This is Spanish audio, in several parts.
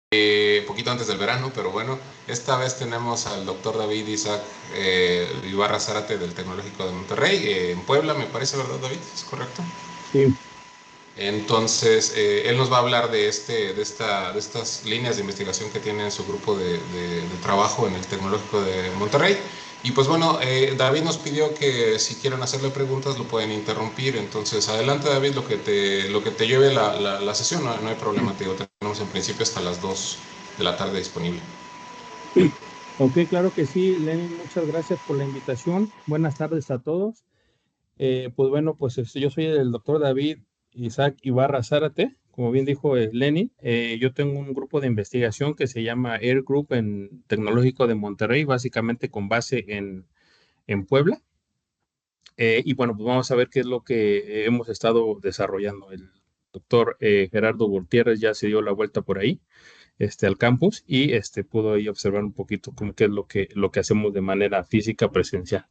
poquito antes del verano, pero bueno, esta vez tenemos al doctor David Isaac Ibarra Zárate del Tecnológico de Monterrey, en Puebla, me parece, ¿verdad, David? ¿Es correcto? Sí, Entonces, él nos va a hablar de estas líneas de investigación que tiene en su grupo de trabajo en el Tecnológico de Monterrey. Y pues bueno, David nos pidió que si quieren hacerle preguntas lo pueden interrumpir. Entonces, adelante David, lo que te lleve la sesión, no hay problema, te digo, tenemos en principio hasta las 2 de la tarde disponible. ok, claro que sí, Lenin, muchas gracias por la invitación. Buenas tardes a todos. Pues bueno, pues yo soy el doctor David Isaac Ibarra Zárate, como bien dijo Lenin. Yo tengo un grupo de investigación que se llama Air Group en Tecnológico de Monterrey, básicamente con base en Puebla. Y bueno, pues vamos a ver qué es lo que hemos estado desarrollando. El doctor Gerardo Gutiérrez ya se dio la vuelta por ahí al campus y pudo ahí observar un poquito cómo qué es lo que hacemos de manera física presencial.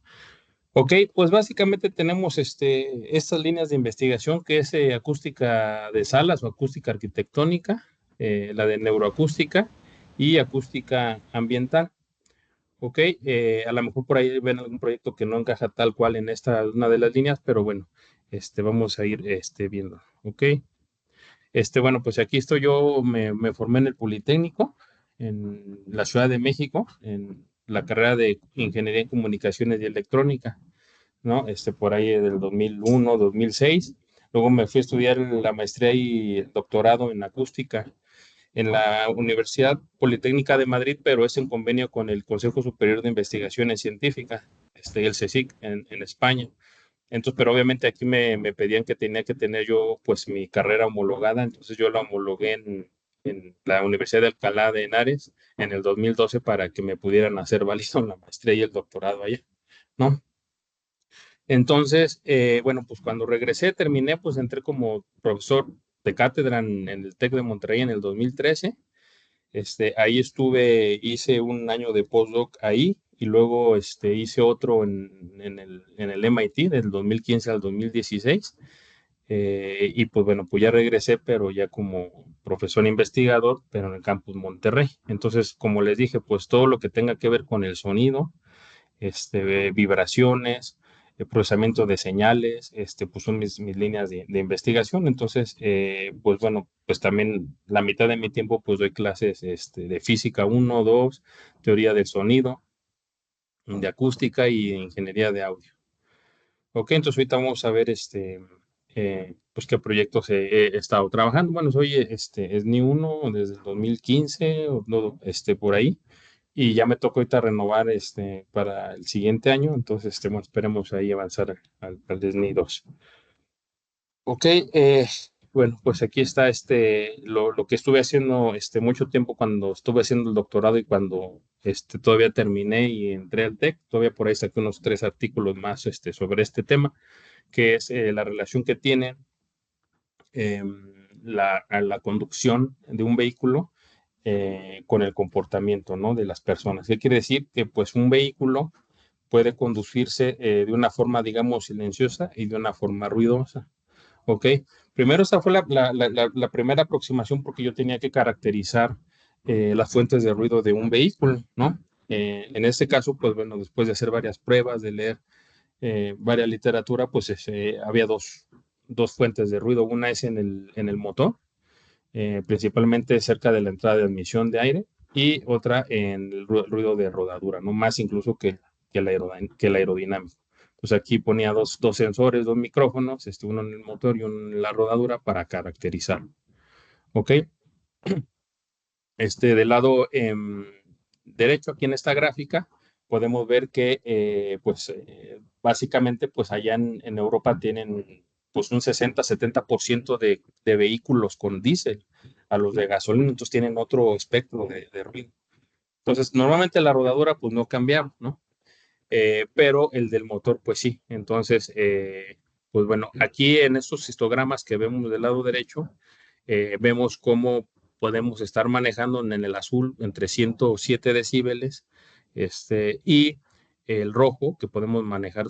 Ok, pues básicamente tenemos estas líneas de investigación que es acústica de salas o acústica arquitectónica, la de neuroacústica y acústica ambiental. Ok, a lo mejor por ahí ven algún proyecto que no encaja tal cual en esta una de las líneas, pero bueno, vamos a ir viendo. Ok. Bueno, pues aquí estoy yo, me formé en el Politécnico, en la Ciudad de México, en la carrera de Ingeniería en Comunicaciones y Electrónica, ¿no? Por ahí del 2001, 2006. Luego me fui a estudiar la maestría y el doctorado en acústica en la Universidad Politécnica de Madrid, pero es en convenio con el Consejo Superior de Investigaciones Científicas, el CSIC, en España. Entonces, pero obviamente aquí me pedían que tenía que tener yo pues mi carrera homologada, entonces yo la homologué en la Universidad de Alcalá de Henares en el 2012 para que me pudieran hacer válido la maestría y el doctorado allá, ¿no? Entonces, bueno, pues cuando regresé, terminé, pues entré como profesor de cátedra en el TEC de Monterrey en el 2013. Ahí estuve, hice un año de postdoc ahí y luego hice otro en el MIT del 2015 al 2016. Y pues bueno, pues ya regresé, pero ya como profesor investigador, pero en el campus Monterrey. Entonces, como les dije, pues todo lo que tenga que ver con el sonido, vibraciones, procesamiento de señales, pues son mis líneas de investigación. Entonces, pues bueno, pues también la mitad de mi tiempo pues doy clases de física uno 2 teoría del sonido, de acústica y ingeniería de audio. Ok, entonces ahorita vamos a ver pues qué proyectos he estado trabajando. Bueno, soy es ni uno desde el 2015, o no, por ahí y ya me tocó ahorita renovar para el siguiente año, entonces bueno, esperemos ahí avanzar al Disney 2. Ok, bueno, pues aquí está lo que estuve haciendo mucho tiempo cuando estuve haciendo el doctorado y cuando todavía terminé y entré al TEC, todavía por ahí saqué unos 3 artículos más sobre este tema, que es la relación que tiene eh, la conducción de un vehículo con el comportamiento, ¿no? De las personas. ¿Qué quiere decir? Que pues un vehículo puede conducirse de una forma, digamos, silenciosa y de una forma ruidosa. ¿Ok? Primero, esa fue la primera aproximación porque yo tenía que caracterizar las fuentes de ruido de un vehículo, ¿no? En este caso, pues bueno, después de hacer varias pruebas, de leer varias literatura, pues había dos fuentes de ruido. Una es en el motor, principalmente cerca de la entrada de admisión de aire, y otra en el ruido de rodadura, no más incluso que el aerodinámico. Pues aquí ponía dos sensores, dos micrófonos, uno en el motor y uno en la rodadura para caracterizarlo. ¿Ok? Del lado derecho, aquí en esta gráfica, podemos ver que, pues, básicamente, pues allá en Europa tienen pues un 60-70% de vehículos con diésel, a los de gasolina, entonces tienen otro espectro de ruido. Entonces, normalmente la rodadura, pues no cambiamos, ¿no? Pero el del motor, pues sí. Entonces, pues bueno, aquí en estos histogramas que vemos del lado derecho, vemos cómo podemos estar manejando en el azul entre 107 decibeles y el rojo, que podemos manejar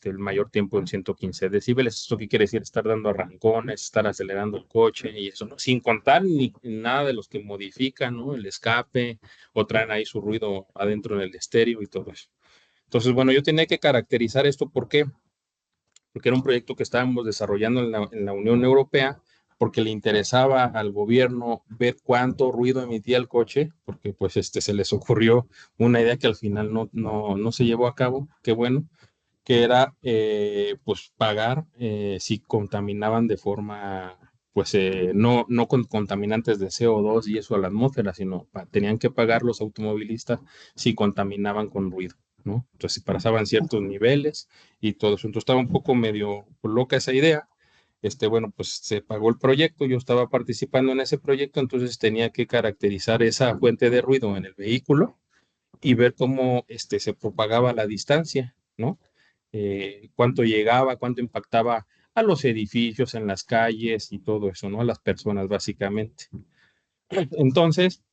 el mayor tiempo en 115 decibeles. ¿Esto qué quiere decir? Estar dando arrancones, estar acelerando el coche y eso, ¿no? Sin contar ni nada de los que modifican, ¿no? El escape o traen ahí su ruido adentro en el estéreo y todo eso. Entonces, bueno, yo tenía que caracterizar esto. ¿Por qué? Porque era un proyecto que estábamos desarrollando en la Unión Europea, porque le interesaba al gobierno ver cuánto ruido emitía el coche, porque pues se les ocurrió una idea que al final no se llevó a cabo, qué bueno, que era pues pagar si contaminaban de forma, pues no con contaminantes de CO2 y eso a la atmósfera, sino tenían que pagar los automovilistas si contaminaban con ruido, ¿no? Entonces, si pasaban ciertos niveles y todo eso. Entonces, estaba un poco medio loca esa idea. Bueno, pues se pagó el proyecto, yo estaba participando en ese proyecto, entonces tenía que caracterizar esa fuente de ruido en el vehículo y ver cómo se propagaba a la distancia, ¿no? Cuánto llegaba, cuánto impactaba a los edificios, en las calles y todo eso, ¿no? A las personas, básicamente. Entonces,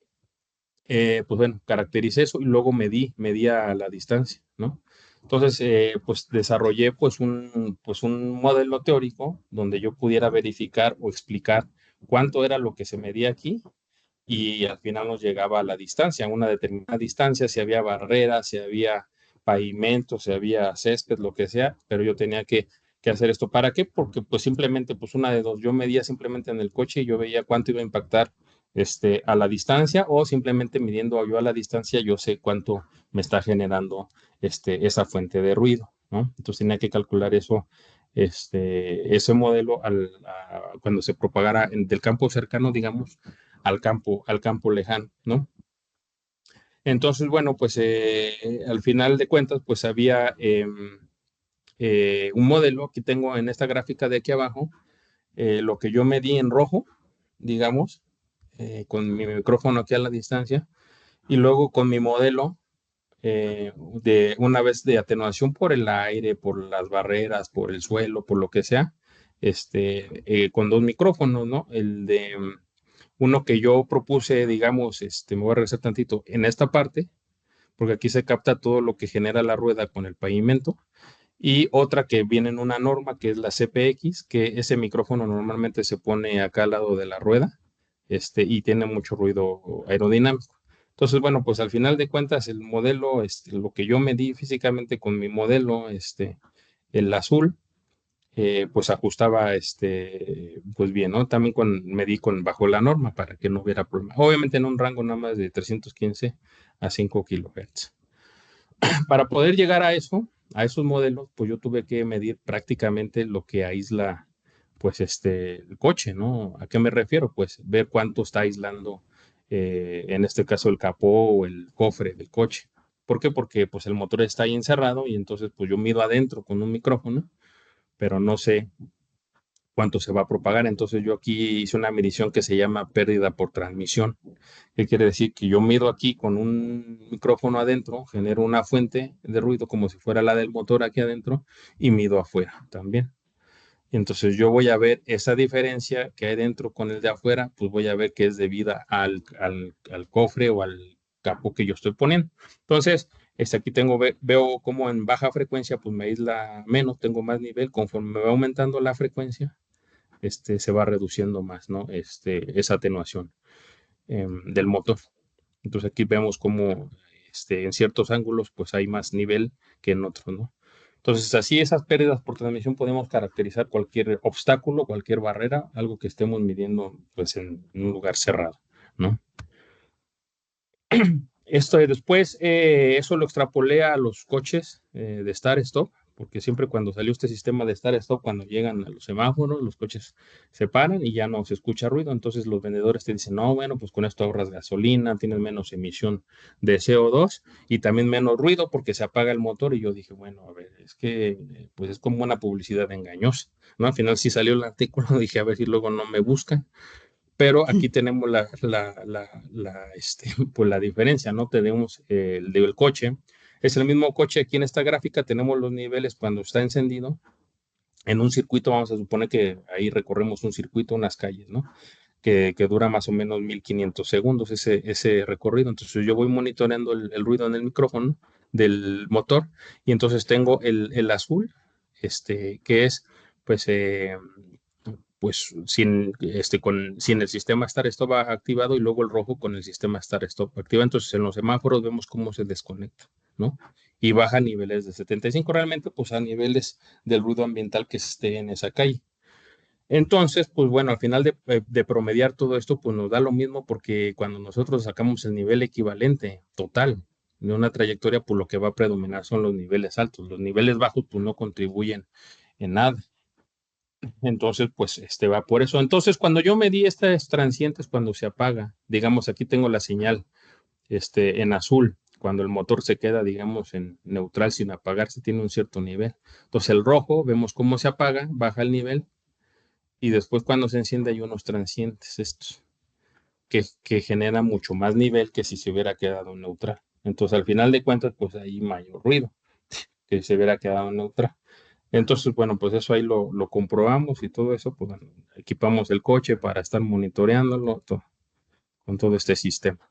pues bueno, caractericé eso y luego medí a la distancia, ¿no? Entonces, pues desarrollé pues un modelo teórico donde yo pudiera verificar o explicar cuánto era lo que se medía aquí y al final nos llegaba a la distancia, a una determinada distancia, si había barreras, si había pavimento, si había césped, lo que sea, pero yo tenía que hacer esto. ¿Para qué? Porque pues simplemente, pues una de dos, yo medía simplemente en el coche y yo veía cuánto iba a impactar a la distancia o simplemente midiendo yo a la distancia, yo sé cuánto me está generando esa fuente de ruido, ¿no? Entonces tenía que calcular eso, ese modelo cuando se propagara del campo cercano, digamos, al campo lejano, ¿no? Entonces, bueno, pues al final de cuentas, pues había un modelo, aquí tengo en esta gráfica de aquí abajo, lo que yo medí en rojo, digamos, con mi micrófono aquí a la distancia, y luego con mi modelo de una vez de atenuación por el aire, por las barreras, por el suelo, por lo que sea, con dos micrófonos, ¿no? El de uno que yo propuse, digamos, me voy a regresar tantito en esta parte, porque aquí se capta todo lo que genera la rueda con el pavimento, y otra que viene en una norma que es la CPX, que ese micrófono normalmente se pone acá al lado de la rueda, y tiene mucho ruido aerodinámico. Entonces, bueno, pues al final de cuentas, el modelo, lo que yo medí físicamente con mi modelo, el azul, pues ajustaba pues bien, ¿no? También medí bajo la norma para que no hubiera problema. Obviamente en un rango nada más de 315 a 5 kilohertz. Para poder llegar a eso, a esos modelos, pues yo tuve que medir prácticamente lo que aísla, pues el coche, ¿no? ¿A qué me refiero? Pues ver cuánto está aislando, en este caso el capó o el cofre del coche. ¿Por qué? Porque pues el motor está ahí encerrado y entonces pues yo mido adentro con un micrófono, pero no sé cuánto se va a propagar. Entonces yo aquí hice una medición que se llama pérdida por transmisión. ¿Qué quiere decir? Que yo mido aquí con un micrófono adentro, genero una fuente de ruido como si fuera la del motor aquí adentro y mido afuera también. Y entonces yo voy a ver esa diferencia que hay dentro con el de afuera, pues voy a ver que es debida al cofre o al capó que yo estoy poniendo. Entonces, aquí veo como en baja frecuencia, pues me aísla menos, tengo más nivel. Conforme me va aumentando la frecuencia, se va reduciendo más, ¿no? Esa atenuación del motor. Entonces aquí vemos como en ciertos ángulos pues hay más nivel que en otros, ¿no? Entonces así esas pérdidas por transmisión podemos caracterizar cualquier obstáculo, cualquier barrera, algo que estemos midiendo pues en un lugar cerrado, ¿no? Esto después, eso lo extrapolé a los coches de Start-Stop, porque siempre cuando salió este sistema de Start-Stop, cuando llegan a los semáforos, los coches se paran y ya no se escucha ruido. Entonces los vendedores te dicen, no, bueno, pues con esto ahorras gasolina, tienes menos emisión de CO2 y también menos ruido porque se apaga el motor. Y yo dije, bueno, a ver, es que pues es como una publicidad engañosa, ¿no? Al final sí salió el artículo, dije, a ver si luego no me buscan. Pero aquí tenemos pues la diferencia, ¿no? Tenemos el del coche. Es el mismo coche aquí en esta gráfica. Tenemos los niveles cuando está encendido. En un circuito, vamos a suponer que ahí recorremos un circuito, unas calles, ¿no? Que dura más o menos 1500 segundos ese recorrido. Entonces yo voy monitoreando el ruido en el micrófono del motor, y entonces tengo el azul, que es pues pues sin el sistema Start-Stop activado, y luego el rojo con el sistema Start-Stop activado. Entonces en los semáforos vemos cómo se desconecta, ¿no? Y baja a niveles de 75 realmente, pues a niveles del ruido ambiental que esté en esa calle. Entonces, pues bueno, al final de promediar todo esto, pues nos da lo mismo, porque cuando nosotros sacamos el nivel equivalente total de una trayectoria, pues lo que va a predominar son los niveles altos. Los niveles bajos, pues no contribuyen en nada. Entonces, pues va por eso. Entonces, cuando yo medí estas transientes, cuando se apaga, digamos, aquí tengo la señal en azul, cuando el motor se queda, digamos, en neutral sin apagarse, tiene un cierto nivel. Entonces, el rojo, vemos cómo se apaga, baja el nivel, y después cuando se enciende hay unos transientes estos, que generan mucho más nivel que si se hubiera quedado en neutral. Entonces, al final de cuentas, pues hay mayor ruido que si se hubiera quedado en neutral. Entonces, bueno, pues eso ahí lo comprobamos, y todo eso, pues bueno, equipamos el coche para estar monitoreándolo con todo este sistema.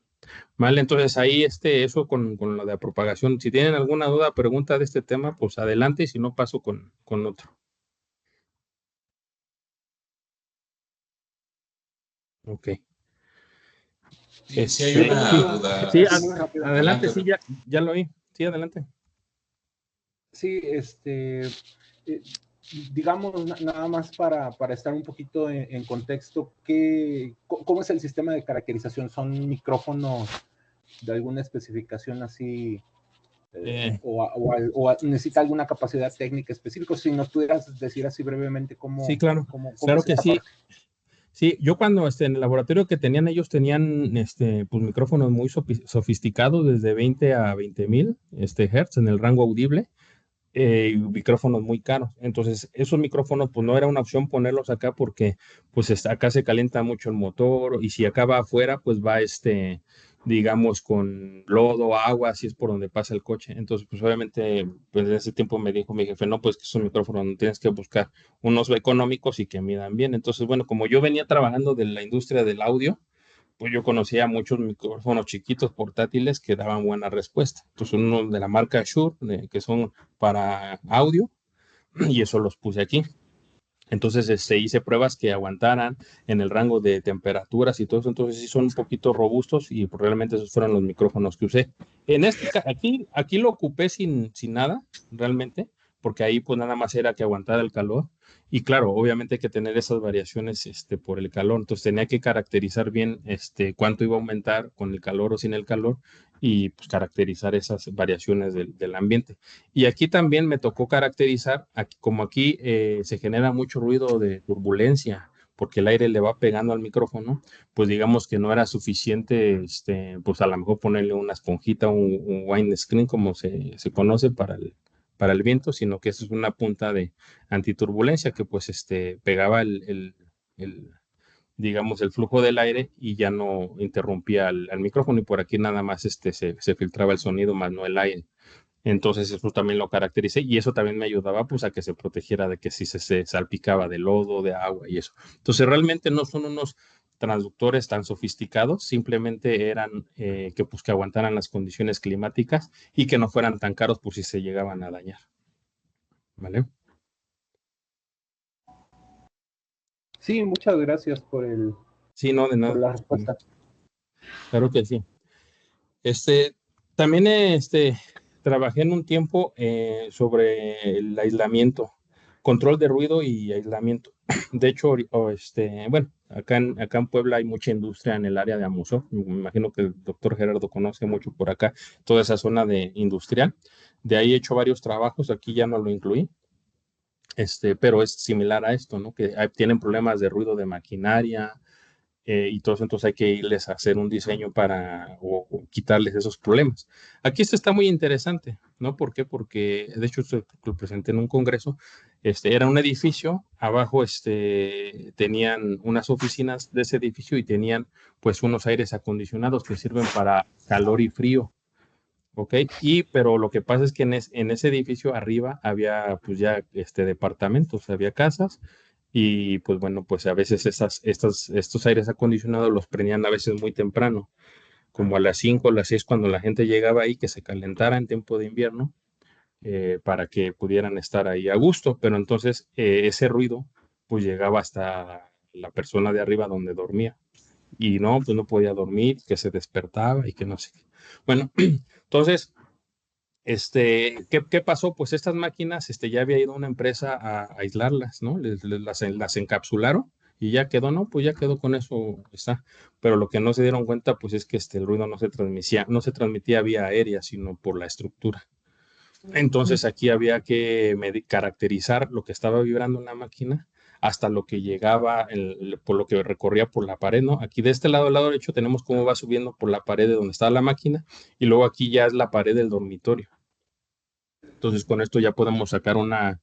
Vale, entonces ahí eso con lo de la propagación. Si tienen alguna duda, pregunta de este tema, pues adelante, y si no paso con otro. Ok. Sí, hay Sí, una duda. sí, Muy rápido. adelante, Adelante. sí, ya lo oí. Sí, adelante. Sí, digamos, nada más para estar un poquito en contexto, ¿cómo es el sistema de caracterización? ¿Son micrófonos de alguna especificación así, necesita alguna capacidad técnica específica? Si nos pudieras decir así brevemente Sí, cómo, claro, cómo claro es que esa sí. parte. Sí, yo cuando en el laboratorio que tenían, ellos tenían pues micrófonos muy sofisticados, desde 20 a 20,000 hertz en el rango audible, y micrófonos muy caros. Entonces, esos micrófonos, pues no era una opción ponerlos acá, porque pues acá se calienta mucho el motor, y si acá va afuera, pues va digamos, con lodo, agua, así es por donde pasa el coche. Entonces, pues obviamente, pues en ese tiempo me dijo mi jefe, no, pues que esos micrófonos no tienes que buscar unos económicos y que midan bien. Entonces, bueno, como yo venía trabajando de la industria del audio, pues yo conocía muchos micrófonos chiquitos portátiles que daban buena respuesta. Entonces, unos de la marca Shure, que son para audio, y eso los puse aquí. Entonces, hice pruebas que aguantaran en el rango de temperaturas y todo eso. Entonces, sí son un poquito robustos, y pues, realmente esos fueron los micrófonos que usé. Aquí lo ocupé sin nada, realmente, porque ahí pues nada más era que aguantara el calor. Y claro, obviamente hay que tener esas variaciones por el calor. Entonces, tenía que caracterizar bien cuánto iba a aumentar con el calor o sin el calor, y pues caracterizar esas variaciones del ambiente. Y aquí también me tocó caracterizar, como aquí se genera mucho ruido de turbulencia, porque el aire le va pegando al micrófono, pues digamos que no era suficiente, pues a lo mejor ponerle una esponjita, un windscreen, como se conoce para el viento, sino que eso es una punta de antiturbulencia que pues pegaba el, digamos, el flujo del aire, y ya no interrumpía al micrófono, y por aquí nada más se filtraba el sonido, más no el aire. Entonces eso también lo caractericé, y eso también me ayudaba pues a que se protegiera de que si se salpicaba de lodo, de agua y eso. Entonces realmente no son unos transductores tan sofisticados, simplemente eran que aguantaran las condiciones climáticas, y que no fueran tan caros por si se llegaban a dañar. ¿Vale? Sí, muchas gracias Sí, no, de por nada. la respuesta. Claro que sí. También trabajé en un tiempo sobre el aislamiento, control de ruido y aislamiento. De hecho, bueno, acá en Puebla hay mucha industria en el área de Amusó. Me imagino que el doctor Gerardo conoce mucho por acá toda esa zona de industrial. De ahí he hecho varios trabajos, aquí ya no lo incluí, pero es similar a esto, ¿no? Que tienen problemas de ruido de maquinaria, y todo eso. Entonces hay que irles a hacer un diseño para o quitarles esos problemas. Aquí esto está muy interesante, ¿no? ¿Por qué? Porque de hecho esto lo presenté en un congreso. Era un edificio, abajo tenían unas oficinas de ese edificio, y tenían pues unos aires acondicionados que sirven para calor y frío. ¿Ok? Pero lo que pasa es que en ese edificio arriba había pues ya departamentos, había casas, y pues bueno, pues a veces estos aires acondicionados los prendían a veces muy temprano, como a las 5 o las 6 cuando la gente llegaba ahí, que se calentara en tiempo de invierno, para que pudieran estar ahí a gusto, pero entonces ese ruido pues llegaba hasta la persona de arriba donde dormía y no, pues no podía dormir, que se despertaba y que no sé qué. Bueno, entonces, ¿qué pasó? Pues estas máquinas, ya había ido una empresa a aislarlas, ¿no? Las encapsularon y ya quedó, ¿no? Pues ya quedó con eso, está. Pero lo que no se dieron cuenta, pues es que el ruido no se transmitía vía aérea, sino por la estructura. Entonces aquí había que caracterizar lo que estaba vibrando en la máquina hasta lo que llegaba, por lo que recorría por la pared, ¿no? Aquí de este lado, al lado derecho, tenemos cómo va subiendo por la pared de donde estaba la máquina y luego aquí ya es la pared del dormitorio. Entonces con esto ya podemos sacar una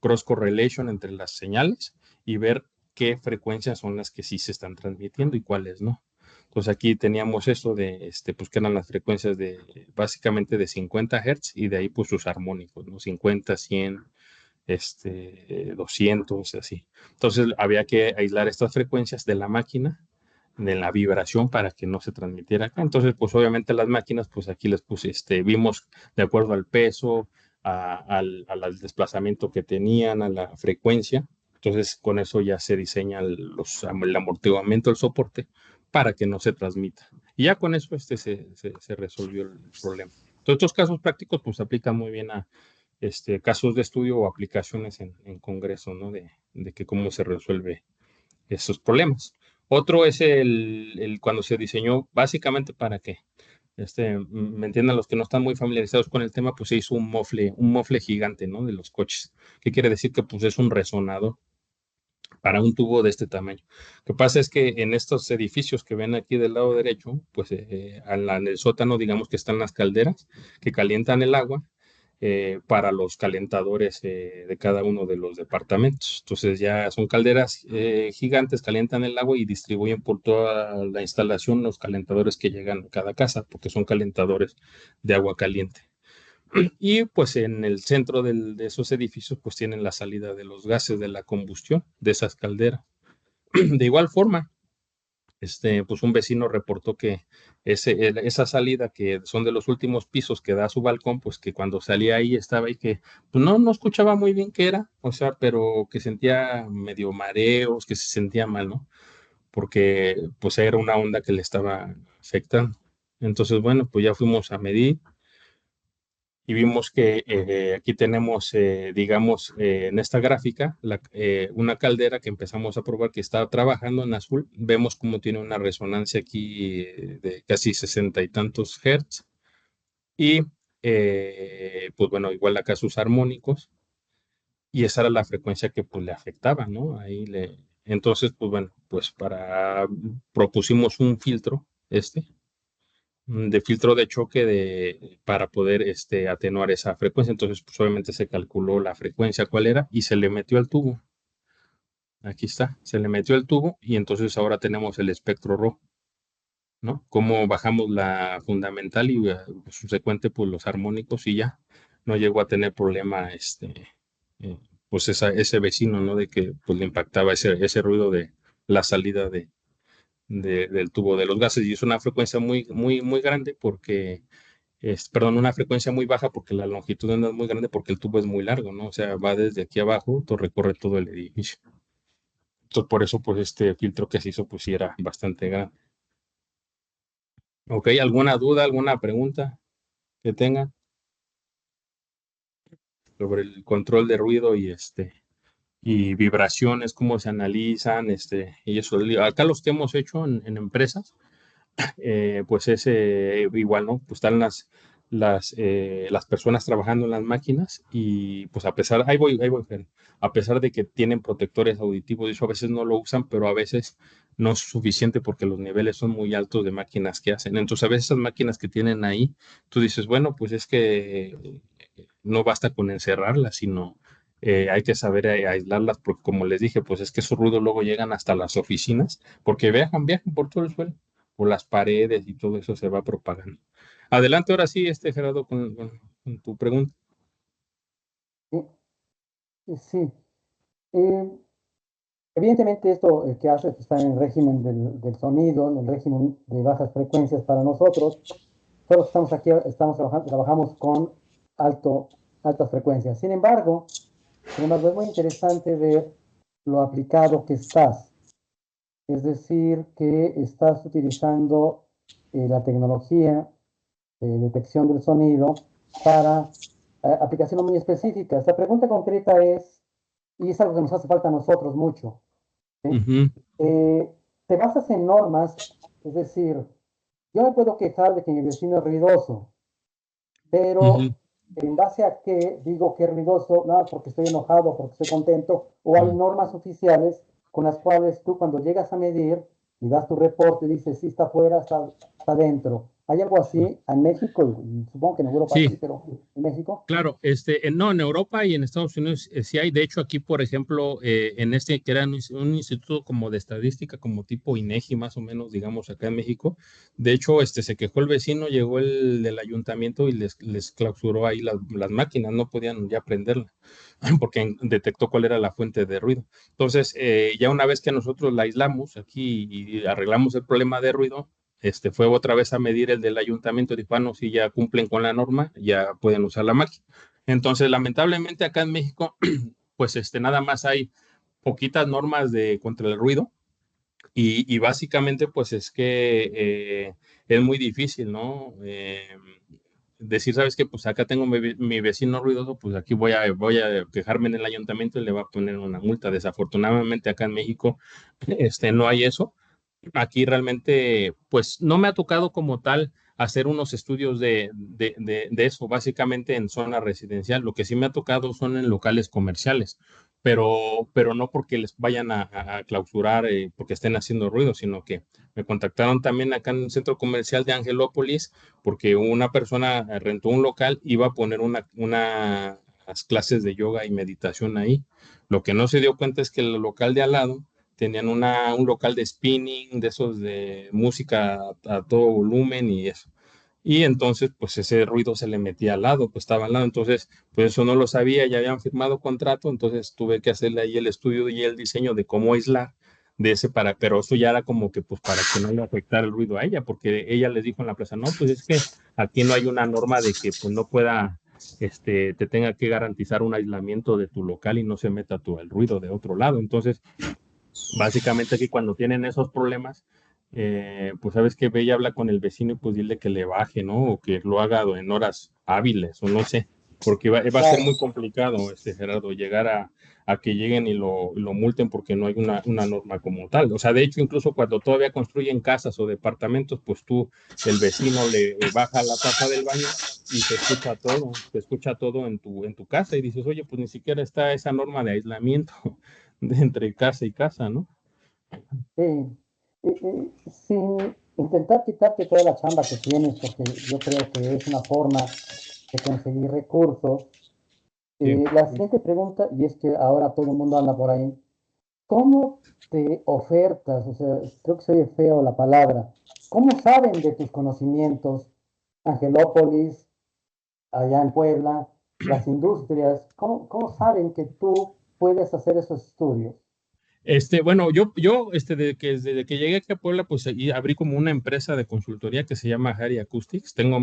cross correlation entre las señales y ver qué frecuencias son las que sí se están transmitiendo y cuáles no. Entonces aquí teníamos eso de, pues que eran las frecuencias de, básicamente de 50 Hz y de ahí pues sus armónicos, ¿no? 50, 100, 200, así. Entonces había que aislar estas frecuencias de la máquina, de la vibración para que no se transmitiera acá. Entonces pues obviamente las máquinas, pues aquí les puse, vimos de acuerdo al peso, al desplazamiento que tenían, a la frecuencia. Entonces, con eso ya se diseña el amortiguamiento del soporte para que no se transmita. Y ya con eso se resolvió el problema. Entonces, estos casos prácticos pues se aplican muy bien a casos de estudio o aplicaciones en congreso, ¿no? De que cómo se resuelve esos problemas. Otro es cuando se diseñó básicamente para que me entiendan los que no están muy familiarizados con el tema, pues se hizo un mofle gigante, ¿no? De los coches. ¿Qué quiere decir? Que pues es un resonador para un tubo de este tamaño. Lo que pasa es que en estos edificios que ven aquí del lado derecho, pues en el sótano, digamos que están las calderas que calientan el agua para los calentadores de cada uno de los departamentos. Entonces ya son calderas gigantes, calientan el agua y distribuyen por toda la instalación los calentadores que llegan a cada casa, porque son calentadores de agua caliente. Y pues en el centro de esos edificios pues tienen la salida de los gases de la combustión de esas calderas. De igual forma, pues un vecino reportó que esa salida que son de los últimos pisos que da a su balcón, pues que cuando salía ahí estaba ahí que pues no escuchaba muy bien qué era, o sea, pero que sentía medio mareos, que se sentía mal, ¿no? Porque pues era una onda que le estaba afectando. Entonces, bueno, pues ya fuimos a medir y vimos que aquí tenemos, digamos, en esta gráfica, una caldera que empezamos a probar que está trabajando en azul. Vemos cómo tiene una resonancia aquí de casi 60 y tantos hertz. Y, pues bueno, igual acá sus armónicos. Y esa era la frecuencia que pues le afectaba, ¿no? Entonces, pues bueno, pues propusimos un filtro, de filtro de choque para poder atenuar esa frecuencia. Entonces, pues obviamente se calculó la frecuencia cuál era y se le metió al tubo. Aquí está, se le metió el tubo y entonces ahora tenemos el espectro rojo, ¿no? Cómo bajamos la fundamental y subsecuente, pues los armónicos y ya no llegó a tener problema, eh, pues ese vecino, ¿no? De que pues le impactaba ese ruido de la salida del tubo de los gases y es una frecuencia muy, muy, muy grande porque perdón, una frecuencia muy baja porque la longitud no es muy grande porque el tubo es muy largo, ¿no? O sea, va desde aquí abajo, recorre todo el edificio. Entonces, por eso, pues, este filtro que se hizo, pues, sí era bastante grande. ¿Ok? ¿Alguna duda, alguna pregunta que tengan sobre el control de ruido y vibraciones, cómo se analizan, y eso? Acá los que hemos hecho en empresas, pues es igual, ¿no? Pues están las personas trabajando en las máquinas y pues ahí voy, Fer. A pesar de que tienen protectores auditivos, eso a veces no lo usan, pero a veces no es suficiente porque los niveles son muy altos de máquinas que hacen. Entonces a veces esas máquinas que tienen ahí, tú dices, bueno, pues es que no basta con encerrarlas, sino hay que saber aislarlas porque como les dije, pues es que esos ruidos luego llegan hasta las oficinas porque viajan por todo el suelo por las paredes y todo eso se va propagando. Adelante, ahora sí, Gerardo, con tu pregunta. Sí. Eh, Evidentemente esto que hace está en el régimen del sonido, en el régimen de bajas frecuencias para nosotros. Todos estamos aquí, trabajamos con altas frecuencias. Sin embargo, es muy interesante ver lo aplicado que estás. Es decir, que estás utilizando la tecnología de detección del sonido para aplicaciones muy específicas. La pregunta concreta es, y es algo que nos hace falta a nosotros mucho, ¿sí? Ujú, Te basas en normas, es decir, yo me puedo quejar de que mi vecino es ruidoso, ujú, pero ¿en base a qué digo que es ruidoso? No, porque estoy enojado, porque estoy contento, o hay ujú. normas oficiales con las cuales tú cuando llegas a medir y das tu reporte, dices, sí, está afuera, está dentro. ¿Hay algo así en México? Y supongo que en Europa sí, Sí, pero en México. claro, no, en Europa y en Estados Unidos sí hay. De hecho, aquí, por ejemplo, en este que era un instituto como de estadística, como tipo INEGI, más o menos, digamos, acá en México. De hecho, se quejó el vecino, llegó el del ayuntamiento y les clausuró ahí las máquinas, no podían ya prenderla, porque detectó cuál era la fuente de ruido. Entonces, ya una vez que nosotros la aislamos aquí y arreglamos el problema de ruido, fue otra vez a medir el del ayuntamiento, dijo, ah, no, si ya cumplen con la norma, ya pueden usar la máquina. Entonces, lamentablemente acá en México, pues nada más hay poquitas normas contra el ruido y básicamente pues es que es muy difícil, ¿no? Decir, ¿sabes qué? Pues acá tengo mi vecino ruidoso, pues aquí voy a quejarme en el ayuntamiento y le va a poner una multa. Desafortunadamente acá en México, no hay eso. Aquí realmente, pues no me ha tocado como tal hacer unos estudios de eso, básicamente en zona residencial. Lo que sí me ha tocado son en locales comerciales, pero no porque les vayan a clausurar porque estén haciendo ruido, sino que me contactaron también acá en un centro comercial de Angelópolis porque una persona rentó un local, iba a poner unas clases de yoga y meditación ahí. Lo que no se dio cuenta es que el local de al lado tenían un local de spinning, de esos de música a todo volumen y eso. Y entonces, pues ese ruido se le metía al lado, pues estaba al lado. Entonces, pues eso no lo sabía, ya habían firmado contrato, entonces tuve que hacerle ahí el estudio y el diseño de cómo aislar de ese pero eso ya era como que pues para que no le afectara el ruido a ella, porque ella les dijo en la plaza, no, pues es que aquí no hay una norma de que pues no pueda, te tenga que garantizar un aislamiento de tu local y no se meta el ruido de otro lado. Entonces, básicamente aquí cuando tienen esos problemas, pues sabes que ve y habla con el vecino y pues dile que le baje, ¿no? O que lo haga en horas hábiles, o no sé, porque va a ser Claro. muy complicado, Gerardo, llegar a que lleguen y lo multen porque no hay una norma como tal. O sea, de hecho, incluso cuando todavía construyen casas o departamentos, pues tú, el vecino le baja la taza del baño y se escucha todo en tu casa y dices, oye, pues ni siquiera está esa norma de aislamiento de entre casa y casa, ¿no? Sí. Sin intentar quitarte toda la chamba que tienes, porque yo creo que es una forma de conseguir recursos. Sí. La siguiente pregunta, y es que ahora todo el mundo anda por ahí, ¿cómo te ofertas? O sea, creo que se oye feo la palabra. ¿Cómo saben de tus conocimientos Angelópolis, allá en Puebla, las industrias? ¿Cómo saben que tú puedes hacer esos estudios? Bueno, yo desde que llegué aquí a Puebla, pues ahí abrí como una empresa de consultoría que se llama Harry Acoustics. Tengo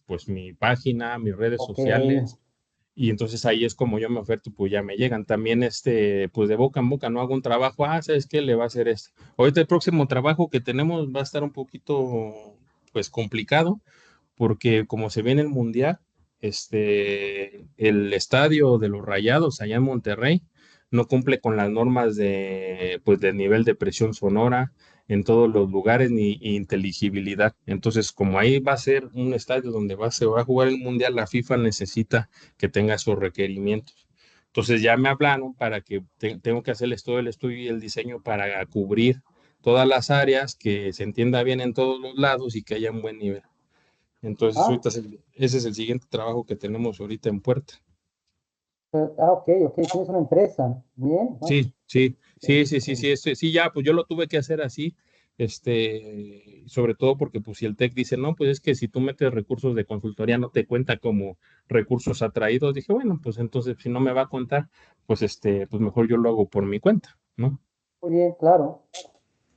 pues mi página, mis redes Ok, sociales, y entonces ahí es como yo me oferto, pues ya me llegan. También, pues de boca en boca, no hago un trabajo, ¿sabes qué? Le va a hacer esto. Ahorita el próximo trabajo que tenemos va a estar un poquito, pues complicado, porque como se viene el Mundial, el estadio de los Rayados allá en Monterrey no cumple con las normas pues, del nivel de presión sonora en todos los lugares ni inteligibilidad. Entonces, como ahí va a ser un estadio donde se va a jugar el Mundial, la FIFA necesita que tenga esos requerimientos. Entonces ya me hablaron para que tengo que hacerles todo el estudio y el diseño para cubrir todas las áreas, que se entienda bien en todos los lados y que haya un buen nivel. Entonces, ah, ese es el siguiente trabajo que tenemos ahorita en puerta. ok, tienes una empresa, bien, ¿no? Sí, sí, sí, sí, sí, sí, sí, ya, pues yo lo tuve que hacer así, sobre todo porque pues si el TEC dice, no, pues es que si tú metes recursos de consultoría no te cuenta como recursos atraídos, dije, bueno, pues entonces si no me va a contar, pues pues mejor yo lo hago por mi cuenta, ¿no? Muy bien, claro.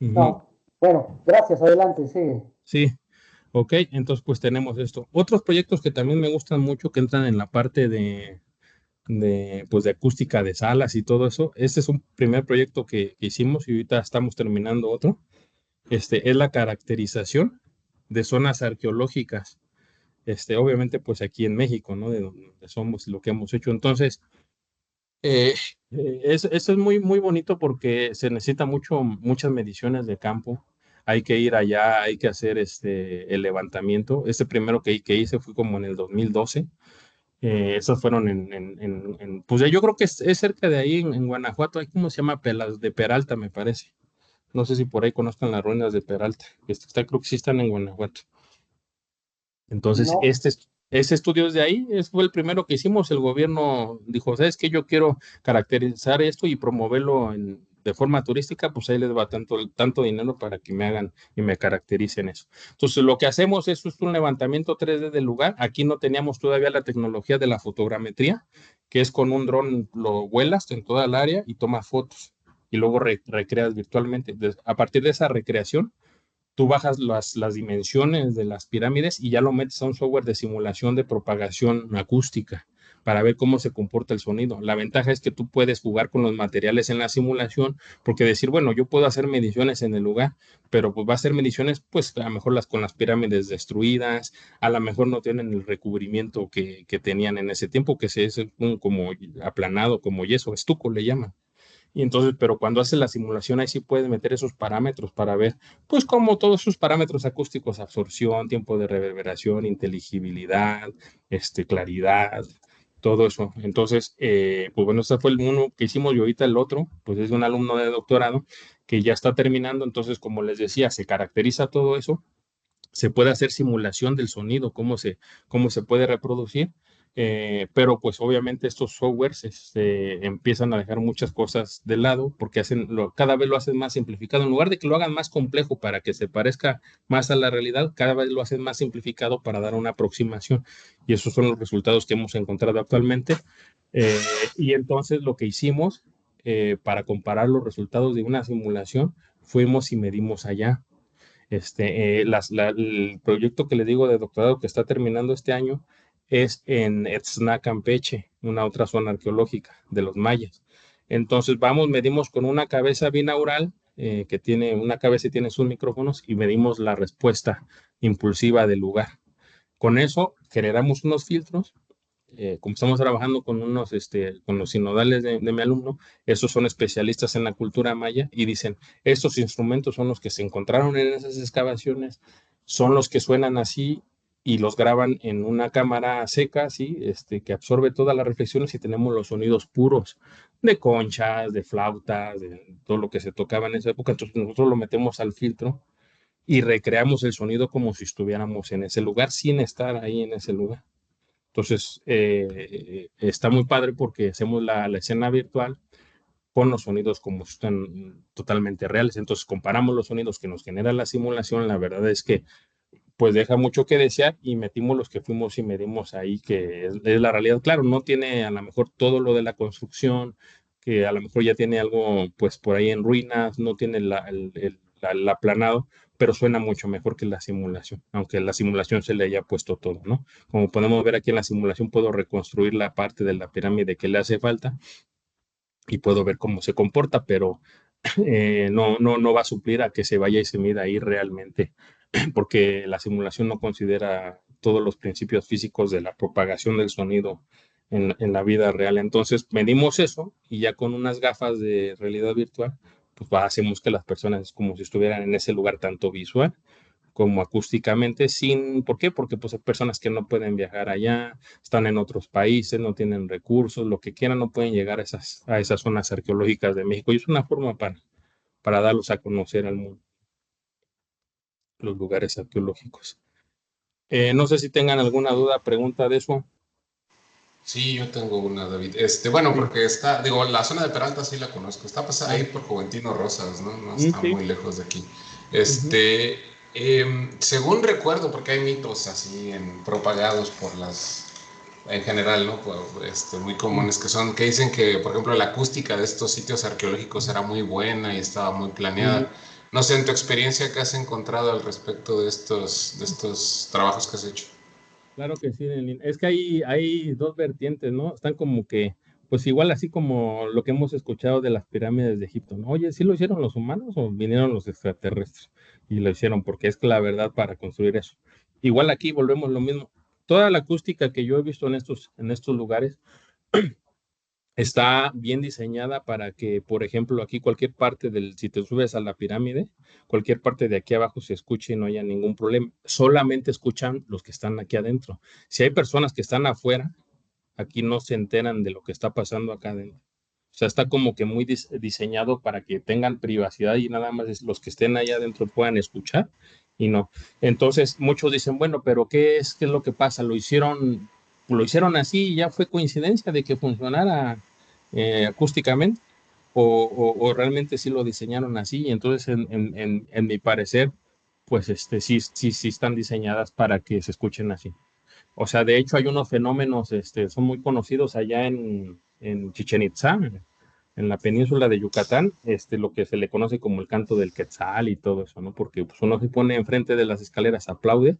Ujú. No, bueno, gracias, adelante, sigue. Sí, ok, entonces pues tenemos esto. Otros proyectos que también me gustan mucho que entran en la parte pues de acústica de salas y todo eso. Este es un primer proyecto que hicimos y ahorita estamos terminando otro. Es la caracterización de zonas arqueológicas. Obviamente pues aquí en México, ¿no? De donde somos y lo que hemos hecho. Entonces, eh, eso es muy, muy bonito porque se necesita muchas mediciones de campo. Hay que ir allá, hay que hacer el levantamiento. Este primero que hice fue como en el 2012. Esos fueron pues yo creo que es cerca de ahí, en Guanajuato. Hay como se llama Pelas de Peralta, me parece. No sé si por ahí conozcan las ruinas de Peralta. Creo que sí están en Guanajuato. Entonces, No, ese estudio es de ahí, fue el primero que hicimos. El gobierno dijo, ¿sabes qué? Yo quiero caracterizar esto y promoverlo de forma turística, pues ahí les va tanto dinero para que me hagan y me caractericen eso. Entonces, lo que hacemos es un levantamiento 3D del lugar. Aquí no teníamos todavía la tecnología de la fotogrametría, que es con un dron lo vuelas en toda el área y tomas fotos y luego recreas virtualmente. A partir de esa recreación, tú bajas las dimensiones de las pirámides y ya lo metes a un software de simulación de propagación acústica para ver cómo se comporta el sonido. La ventaja es que tú puedes jugar con los materiales en la simulación, porque decir, bueno, yo puedo hacer mediciones en el lugar, pero pues va a ser mediciones, pues a lo mejor con las pirámides destruidas, a lo mejor no tienen el recubrimiento que tenían en ese tiempo, que es como aplanado, como yeso, estuco le llaman. Y entonces, pero cuando hace la simulación, ahí sí puedes meter esos parámetros para ver, pues como todos esos parámetros acústicos, absorción, tiempo de reverberación, inteligibilidad, claridad, todo eso. Entonces, pues bueno, ese fue el uno que hicimos y ahorita el otro, pues es de un alumno de doctorado que ya está terminando. Entonces, como les decía, se caracteriza todo eso, se puede hacer simulación del sonido, cómo se puede reproducir, pero pues obviamente estos softwares empiezan a dejar muchas cosas de lado porque cada vez lo hacen más simplificado. En lugar de que lo hagan más complejo para que se parezca más a la realidad, cada vez lo hacen más simplificado para dar una aproximación. Y esos son los resultados que hemos encontrado actualmente. Eh, y entonces lo que hicimos para comparar los resultados de una simulación, fuimos y medimos allá. El proyecto que le digo de doctorado que está terminando este año es en Etzna, Campeche, una otra zona arqueológica de los mayas. Entonces vamos, medimos con una cabeza binaural que tiene una cabeza y tiene sus micrófonos y medimos la respuesta impulsiva del lugar. Con eso generamos unos filtros. Como estamos trabajando con los sinodales de mi alumno, esos son especialistas en la cultura maya y dicen, estos instrumentos son los que se encontraron en esas excavaciones, son los que suenan así y los graban en una cámara seca, así, que absorbe todas las reflexiones y tenemos los sonidos puros de conchas, de flautas, de todo lo que se tocaba en esa época. Entonces nosotros lo metemos al filtro y recreamos el sonido como si estuviéramos en ese lugar sin estar ahí en ese lugar. Entonces, está muy padre porque hacemos la escena virtual con los sonidos como si están totalmente reales. Entonces, comparamos los sonidos que nos genera la simulación. La verdad es que, pues, deja mucho que desear y metimos los que fuimos y medimos ahí, que es la realidad. Claro, no tiene a lo mejor todo lo de la construcción, que a lo mejor ya tiene algo, pues, por ahí en ruinas, no tiene el aplanado, pero suena mucho mejor que la simulación, aunque la simulación se le haya puesto todo, ¿no? Como podemos ver aquí en la simulación, puedo reconstruir la parte de la pirámide que le hace falta y puedo ver cómo se comporta, pero no va a suplir a que se vaya y se mida ahí realmente, porque la simulación no considera todos los principios físicos de la propagación del sonido en la vida real. Entonces medimos eso y ya con unas gafas de realidad virtual, pues hacemos que las personas como si estuvieran en ese lugar tanto visual como acústicamente, ¿por qué? Porque pues hay personas que no pueden viajar allá, están en otros países, no tienen recursos, lo que quieran, no pueden llegar a esas zonas arqueológicas de México. Y es una forma para darlos a conocer al mundo, los lugares arqueológicos. No sé si tengan alguna duda, pregunta de eso. Sí, yo tengo una, David. Bueno, Sí, porque digo, la zona de Peralta sí la conozco. Está pues ahí por Juventino Rosas, ¿no? No está sí. muy lejos de aquí. Ujú. Según recuerdo, porque hay mitos así propagados en general, ¿no? Muy comunes que dicen que, por ejemplo, la acústica de estos sitios arqueológicos era muy buena y estaba muy planeada. No sé, en tu experiencia, ¿qué has encontrado al respecto de estos trabajos que has hecho? Claro que sí, Lenin. Es que hay dos vertientes, ¿no? Están como que, pues igual así como lo que hemos escuchado de las pirámides de Egipto, ¿no? Oye, ¿sí lo hicieron los humanos o vinieron los extraterrestres? Y lo hicieron porque es que la verdad para construir eso. Igual aquí volvemos lo mismo. Toda la acústica que yo he visto en estos lugares está bien diseñada para que, por ejemplo, aquí cualquier parte si te subes a la pirámide, cualquier parte de aquí abajo se escuche y no haya ningún problema. Solamente escuchan los que están aquí adentro. Si hay personas que están afuera, aquí no se enteran de lo que está pasando acá adentro. O sea, está como que muy diseñado para que tengan privacidad y nada más los que estén allá adentro puedan escuchar y no. Entonces, muchos dicen, bueno, pero ¿qué es lo que pasa? ¿Lo hicieron así y ya fue coincidencia de que funcionara acústicamente? ¿O realmente sí lo diseñaron así? Y entonces, en mi parecer, pues sí están diseñadas para que se escuchen así. O sea, de hecho hay unos fenómenos, son muy conocidos allá en Chichen Itzá, en la península de Yucatán, lo que se le conoce como el canto del Quetzal y todo eso, ¿no? Porque pues, uno se pone enfrente de las escaleras, aplaude,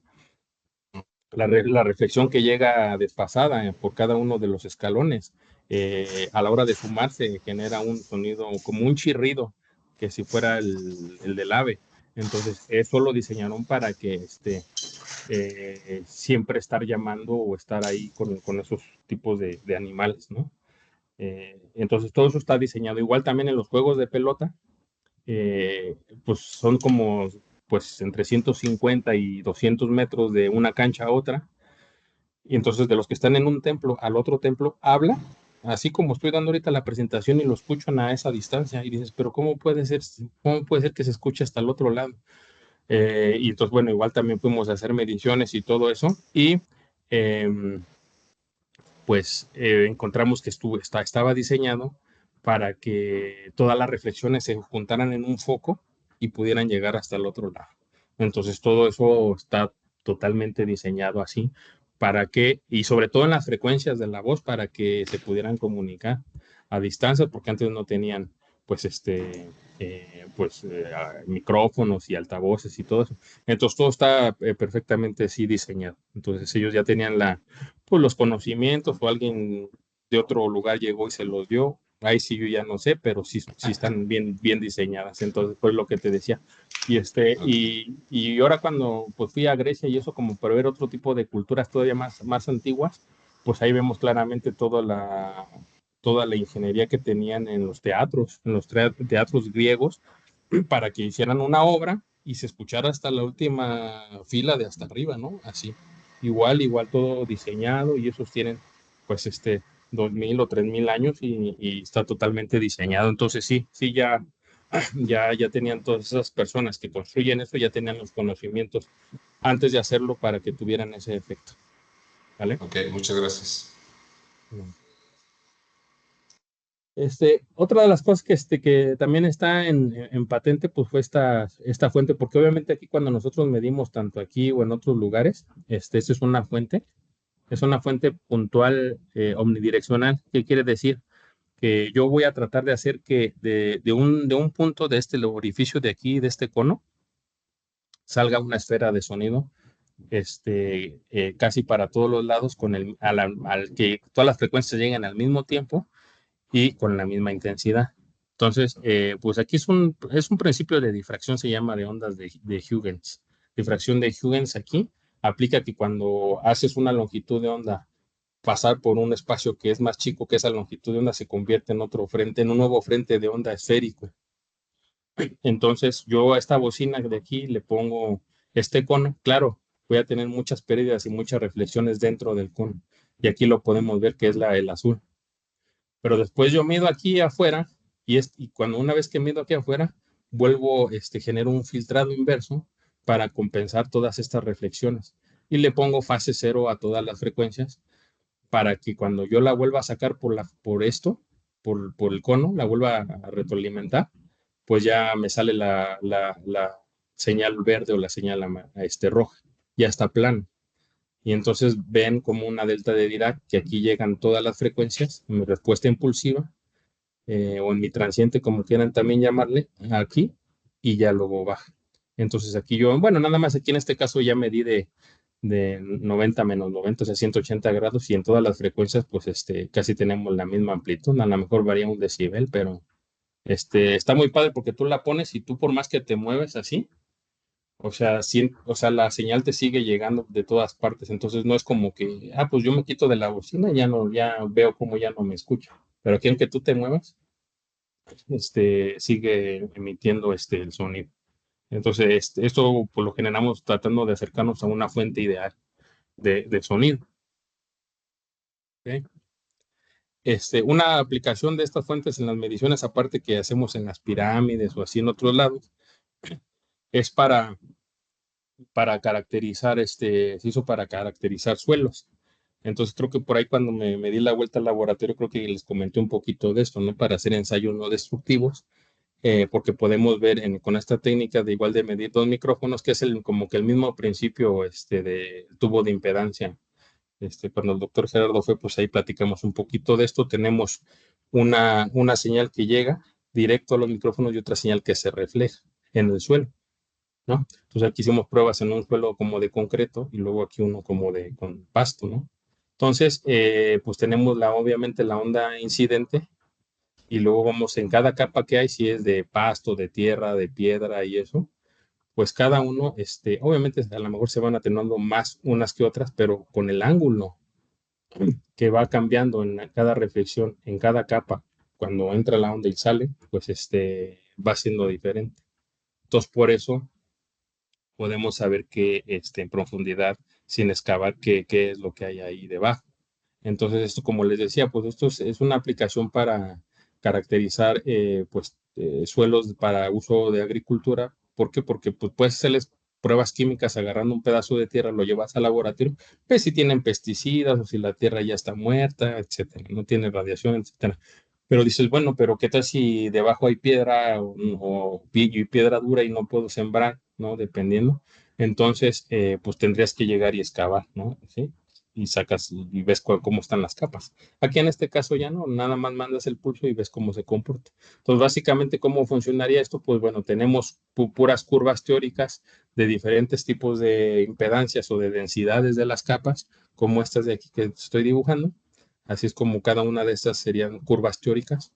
la reflexión que llega desfasada por cada uno de los escalones, a la hora de fumarse genera un sonido como un chirrido, que si fuera el del ave. Entonces, eso lo diseñaron para que siempre estar llamando o estar ahí con esos tipos de animales, ¿no? Entonces todo eso está diseñado. Igual también en los juegos de pelota, pues son como pues entre 150 y 200 metros de una cancha a otra. Y entonces de los que están en un templo al otro templo habla, así como estoy dando ahorita la presentación y lo escuchan a esa distancia y dices, pero ¿cómo puede ser que se escuche hasta el otro lado? Y entonces, bueno, igual también fuimos a hacer mediciones y todo eso. Y eh, pues encontramos que estaba diseñado para que todas las reflexiones se juntaran en un foco y pudieran llegar hasta el otro lado. Entonces, todo eso está totalmente diseñado así para que, y sobre todo en las frecuencias de la voz, para que se pudieran comunicar a distancia, porque antes no tenían, pues, micrófonos y altavoces y todo eso. Entonces, todo está perfectamente así diseñado. Entonces, ellos ya tenían pues, los conocimientos o alguien de otro lugar llegó y se los dio. Ahí sí yo ya no sé, pero sí están bien, bien diseñadas. Entonces, pues lo que te decía. Y ahora cuando pues fui a Grecia y eso como para ver otro tipo de culturas todavía más antiguas, pues ahí vemos claramente toda la ingeniería que tenían en los teatros griegos, para que hicieran una obra y se escuchara hasta la última fila de hasta arriba, ¿no? Así. Igual todo diseñado y esos tienen pues 2000 o 3000 años y está totalmente diseñado. Entonces sí, ya tenían todas esas personas que construyen esto, ya tenían los conocimientos antes de hacerlo para que tuvieran ese efecto. ¿Vale? Ok, muchas gracias. Otra de las cosas que también está en patente, pues fue esta fuente, porque obviamente aquí cuando nosotros medimos tanto aquí o en otros lugares, esta es una fuente puntual omnidireccional. ¿Qué quiere decir? Que yo voy a tratar de hacer que de un punto de el orificio de aquí, de este cono, salga una esfera de sonido casi para todos los lados, al que todas las frecuencias lleguen al mismo tiempo y con la misma intensidad. Entonces, pues aquí es un principio de difracción, se llama de ondas de Huygens. Difracción de Huygens aquí aplica que cuando haces una longitud de onda pasar por un espacio que es más chico que esa longitud de onda se convierte en un nuevo frente de onda esférico. Entonces, yo a esta bocina de aquí le pongo este cono. Claro, voy a tener muchas pérdidas y muchas reflexiones dentro del cono. Y aquí lo podemos ver que es el azul. Pero después yo mido aquí afuera y cuando una vez que mido aquí afuera, genero un filtrado inverso para compensar todas estas reflexiones. Y le pongo fase cero a todas las frecuencias para que cuando yo la vuelva a sacar por el cono, la vuelva a retroalimentar, pues ya me sale la señal verde o la señal roja. Ya está plano. y entonces ven como una delta de Dirac, que aquí llegan todas las frecuencias, mi respuesta impulsiva, o en mi transiente, como quieran también llamarle, aquí, y ya luego baja. Entonces aquí yo, bueno, nada más aquí en este caso ya medí de 90 menos 90, o sea, 180 grados, y en todas las frecuencias, pues casi tenemos la misma amplitud, a lo mejor varía un decibel, pero está muy padre porque tú la pones y tú por más que te mueves así, o sea, o sea, la señal te sigue llegando de todas partes, entonces no es como que, pues yo me quito de la bocina y ya no, ya veo como ya no me escucha. Pero aquí aunque tú te muevas, sigue emitiendo el sonido. Entonces, esto por lo generamos tratando de acercarnos a una fuente ideal de sonido. ¿Ok? Una aplicación de estas fuentes en las mediciones, aparte que hacemos en las pirámides o así en otros lados, es para caracterizar, se hizo para caracterizar suelos. Entonces creo que por ahí cuando me di la vuelta al laboratorio, creo que les comenté un poquito de esto, ¿no? Para hacer ensayos no destructivos, porque podemos ver con esta técnica de igual de medir dos micrófonos, que es como que el mismo principio de tubo de impedancia. Cuando el doctor Gerardo fue, pues ahí platicamos un poquito de esto. Tenemos una señal que llega directo a los micrófonos y otra señal que se refleja en el suelo, ¿no? Entonces aquí hicimos pruebas en un suelo como de concreto y luego aquí uno como con pasto, ¿no? Entonces, pues tenemos obviamente la onda incidente y luego vamos en cada capa que hay, si es de pasto, de tierra, de piedra y eso, pues cada uno, obviamente a lo mejor se van atenuando más unas que otras, pero con el ángulo que va cambiando en cada reflexión, en cada capa, cuando entra la onda y sale, pues va siendo diferente. Entonces, por eso podemos saber que en profundidad, sin excavar, qué es lo que hay ahí debajo. Entonces, esto, como les decía, pues esto es una aplicación para caracterizar pues, suelos para uso de agricultura. ¿Por qué? Porque pues, puedes hacerles pruebas químicas agarrando un pedazo de tierra, lo llevas al laboratorio, ves si tienen pesticidas o si la tierra ya está muerta, etcétera, no tiene radiación, etcétera. Pero dices, bueno, pero ¿qué tal si debajo hay piedra y piedra dura y no puedo sembrar, ¿no? Dependiendo. Entonces, pues tendrías que llegar y excavar, ¿no? ¿Sí? Y sacas y ves cómo están las capas. Aquí en este caso ya no, nada más mandas el pulso y ves cómo se comporta. Entonces, básicamente, ¿cómo funcionaría esto? Pues bueno, tenemos puras curvas teóricas de diferentes tipos de impedancias o de densidades de las capas, como estas de aquí que estoy dibujando. Así es como cada una de estas serían curvas teóricas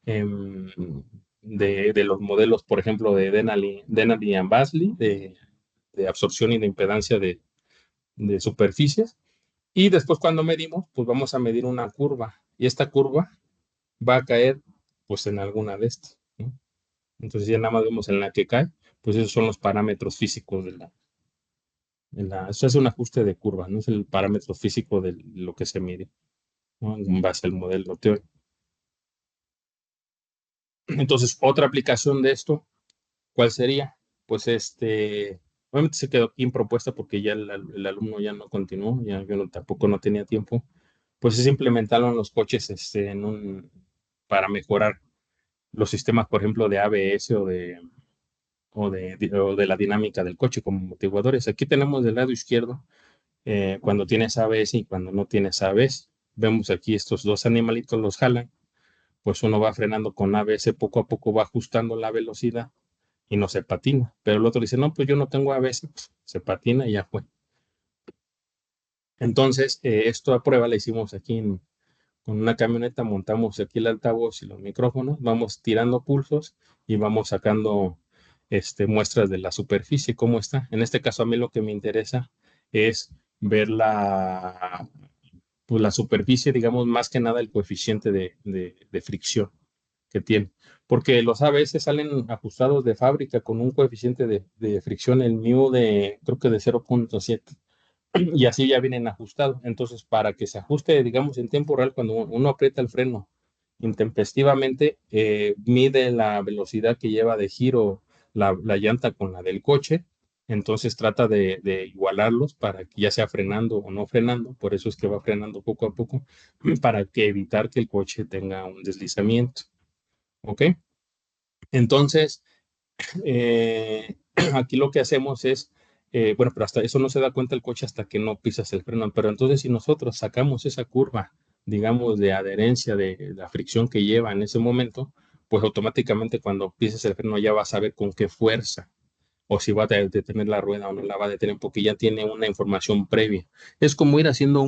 de los modelos, por ejemplo, de Denali and Basley, de absorción y de impedancia de superficies. Y después cuando medimos, pues vamos a medir una curva. Y esta curva va a caer pues en alguna de estas, ¿no? Entonces ya nada más vemos en la que cae, pues esos son los parámetros físicos eso es un ajuste de curva, ¿no? Es el parámetro físico de lo que se mide, ¿no? En base al modelo teórico. Entonces, otra aplicación de esto, ¿cuál sería? Pues obviamente se quedó aquí impropuesta porque ya el alumno ya no continuó, ya yo tampoco no tenía tiempo, pues es implementarlo en los coches para mejorar los sistemas, por ejemplo, de ABS o de la dinámica del coche como amortiguadores. Aquí tenemos del lado izquierdo cuando tienes ABS y cuando no tienes ABS. Vemos aquí estos dos animalitos los jalan, pues uno va frenando con ABS, poco a poco va ajustando la velocidad y no se patina. Pero el otro dice, no, pues yo no tengo ABS, pues se patina y ya fue. Entonces, esto a prueba la hicimos aquí con una camioneta, montamos aquí el altavoz y los micrófonos, vamos tirando pulsos y vamos sacando muestras de la superficie, cómo está. En este caso, a mí lo que me interesa es ver pues, la superficie, digamos, más que nada el coeficiente de fricción que tiene. Porque los ABS salen ajustados de fábrica con un coeficiente de fricción, el μ creo que de 0.7 y así ya vienen ajustados. Entonces, para que se ajuste, digamos, en tiempo real, cuando uno aprieta el freno intempestivamente, mide la velocidad que lleva de giro la llanta con la del coche. Entonces trata de igualarlos para que ya sea frenando o no frenando. Por eso es que va frenando poco a poco para que evitar que el coche tenga un deslizamiento. ¿Ok? Entonces, aquí lo que hacemos es Bueno, pero hasta eso no se da cuenta el coche hasta que no pisas el freno. Pero entonces si nosotros sacamos esa curva, digamos, de adherencia de la fricción que lleva en ese momento, pues automáticamente cuando pises el freno ya vas a ver con qué fuerza o si va a detener la rueda o no la va a detener, porque ya tiene una información previa. Es como ir haciendo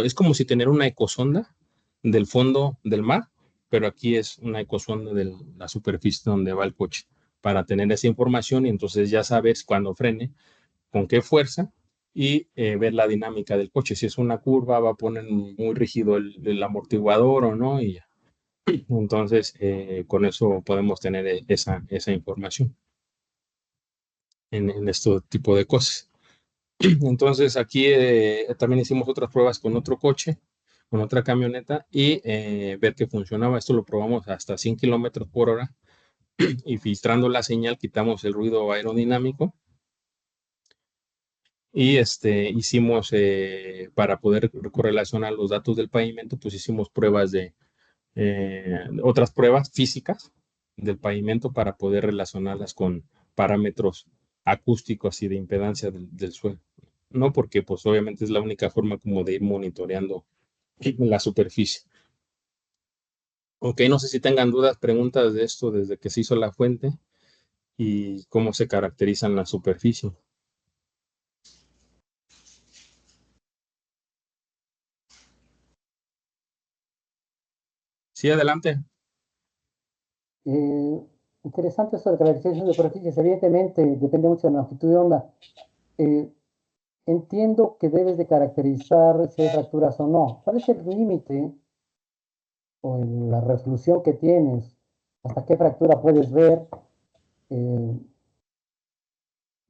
es como si tener una ecosonda del fondo del mar, pero aquí es una ecosonda de la superficie donde va el coche, para tener esa información y entonces ya sabes cuando frene, con qué fuerza y ver la dinámica del coche. Si es una curva, va a poner muy rígido el amortiguador o no, y ya. Entonces, con eso podemos tener esa información en este tipo de cosas. Entonces, aquí también hicimos otras pruebas con otro coche, con otra camioneta, y ver que funcionaba. Esto lo probamos hasta 100 kilómetros por hora, y filtrando la señal quitamos el ruido aerodinámico. Y hicimos, para poder correlacionar los datos del pavimento, pues hicimos pruebas otras pruebas físicas del pavimento para poder relacionarlas con parámetros acústicos y de impedancia del suelo, ¿no? Porque pues obviamente es la única forma como de ir monitoreando la superficie. Ok, no sé si tengan dudas, preguntas de esto desde que se hizo la fuente y cómo se caracterizan la superficie. Sí, adelante. Interesante esto de caracterización de superficies. Evidentemente, depende mucho de la longitud de onda. Eh, Entiendo que debes de caracterizar si hay fracturas o no. ¿Cuál es el límite o la resolución que tienes? ¿Hasta qué fractura puedes ver? Eh,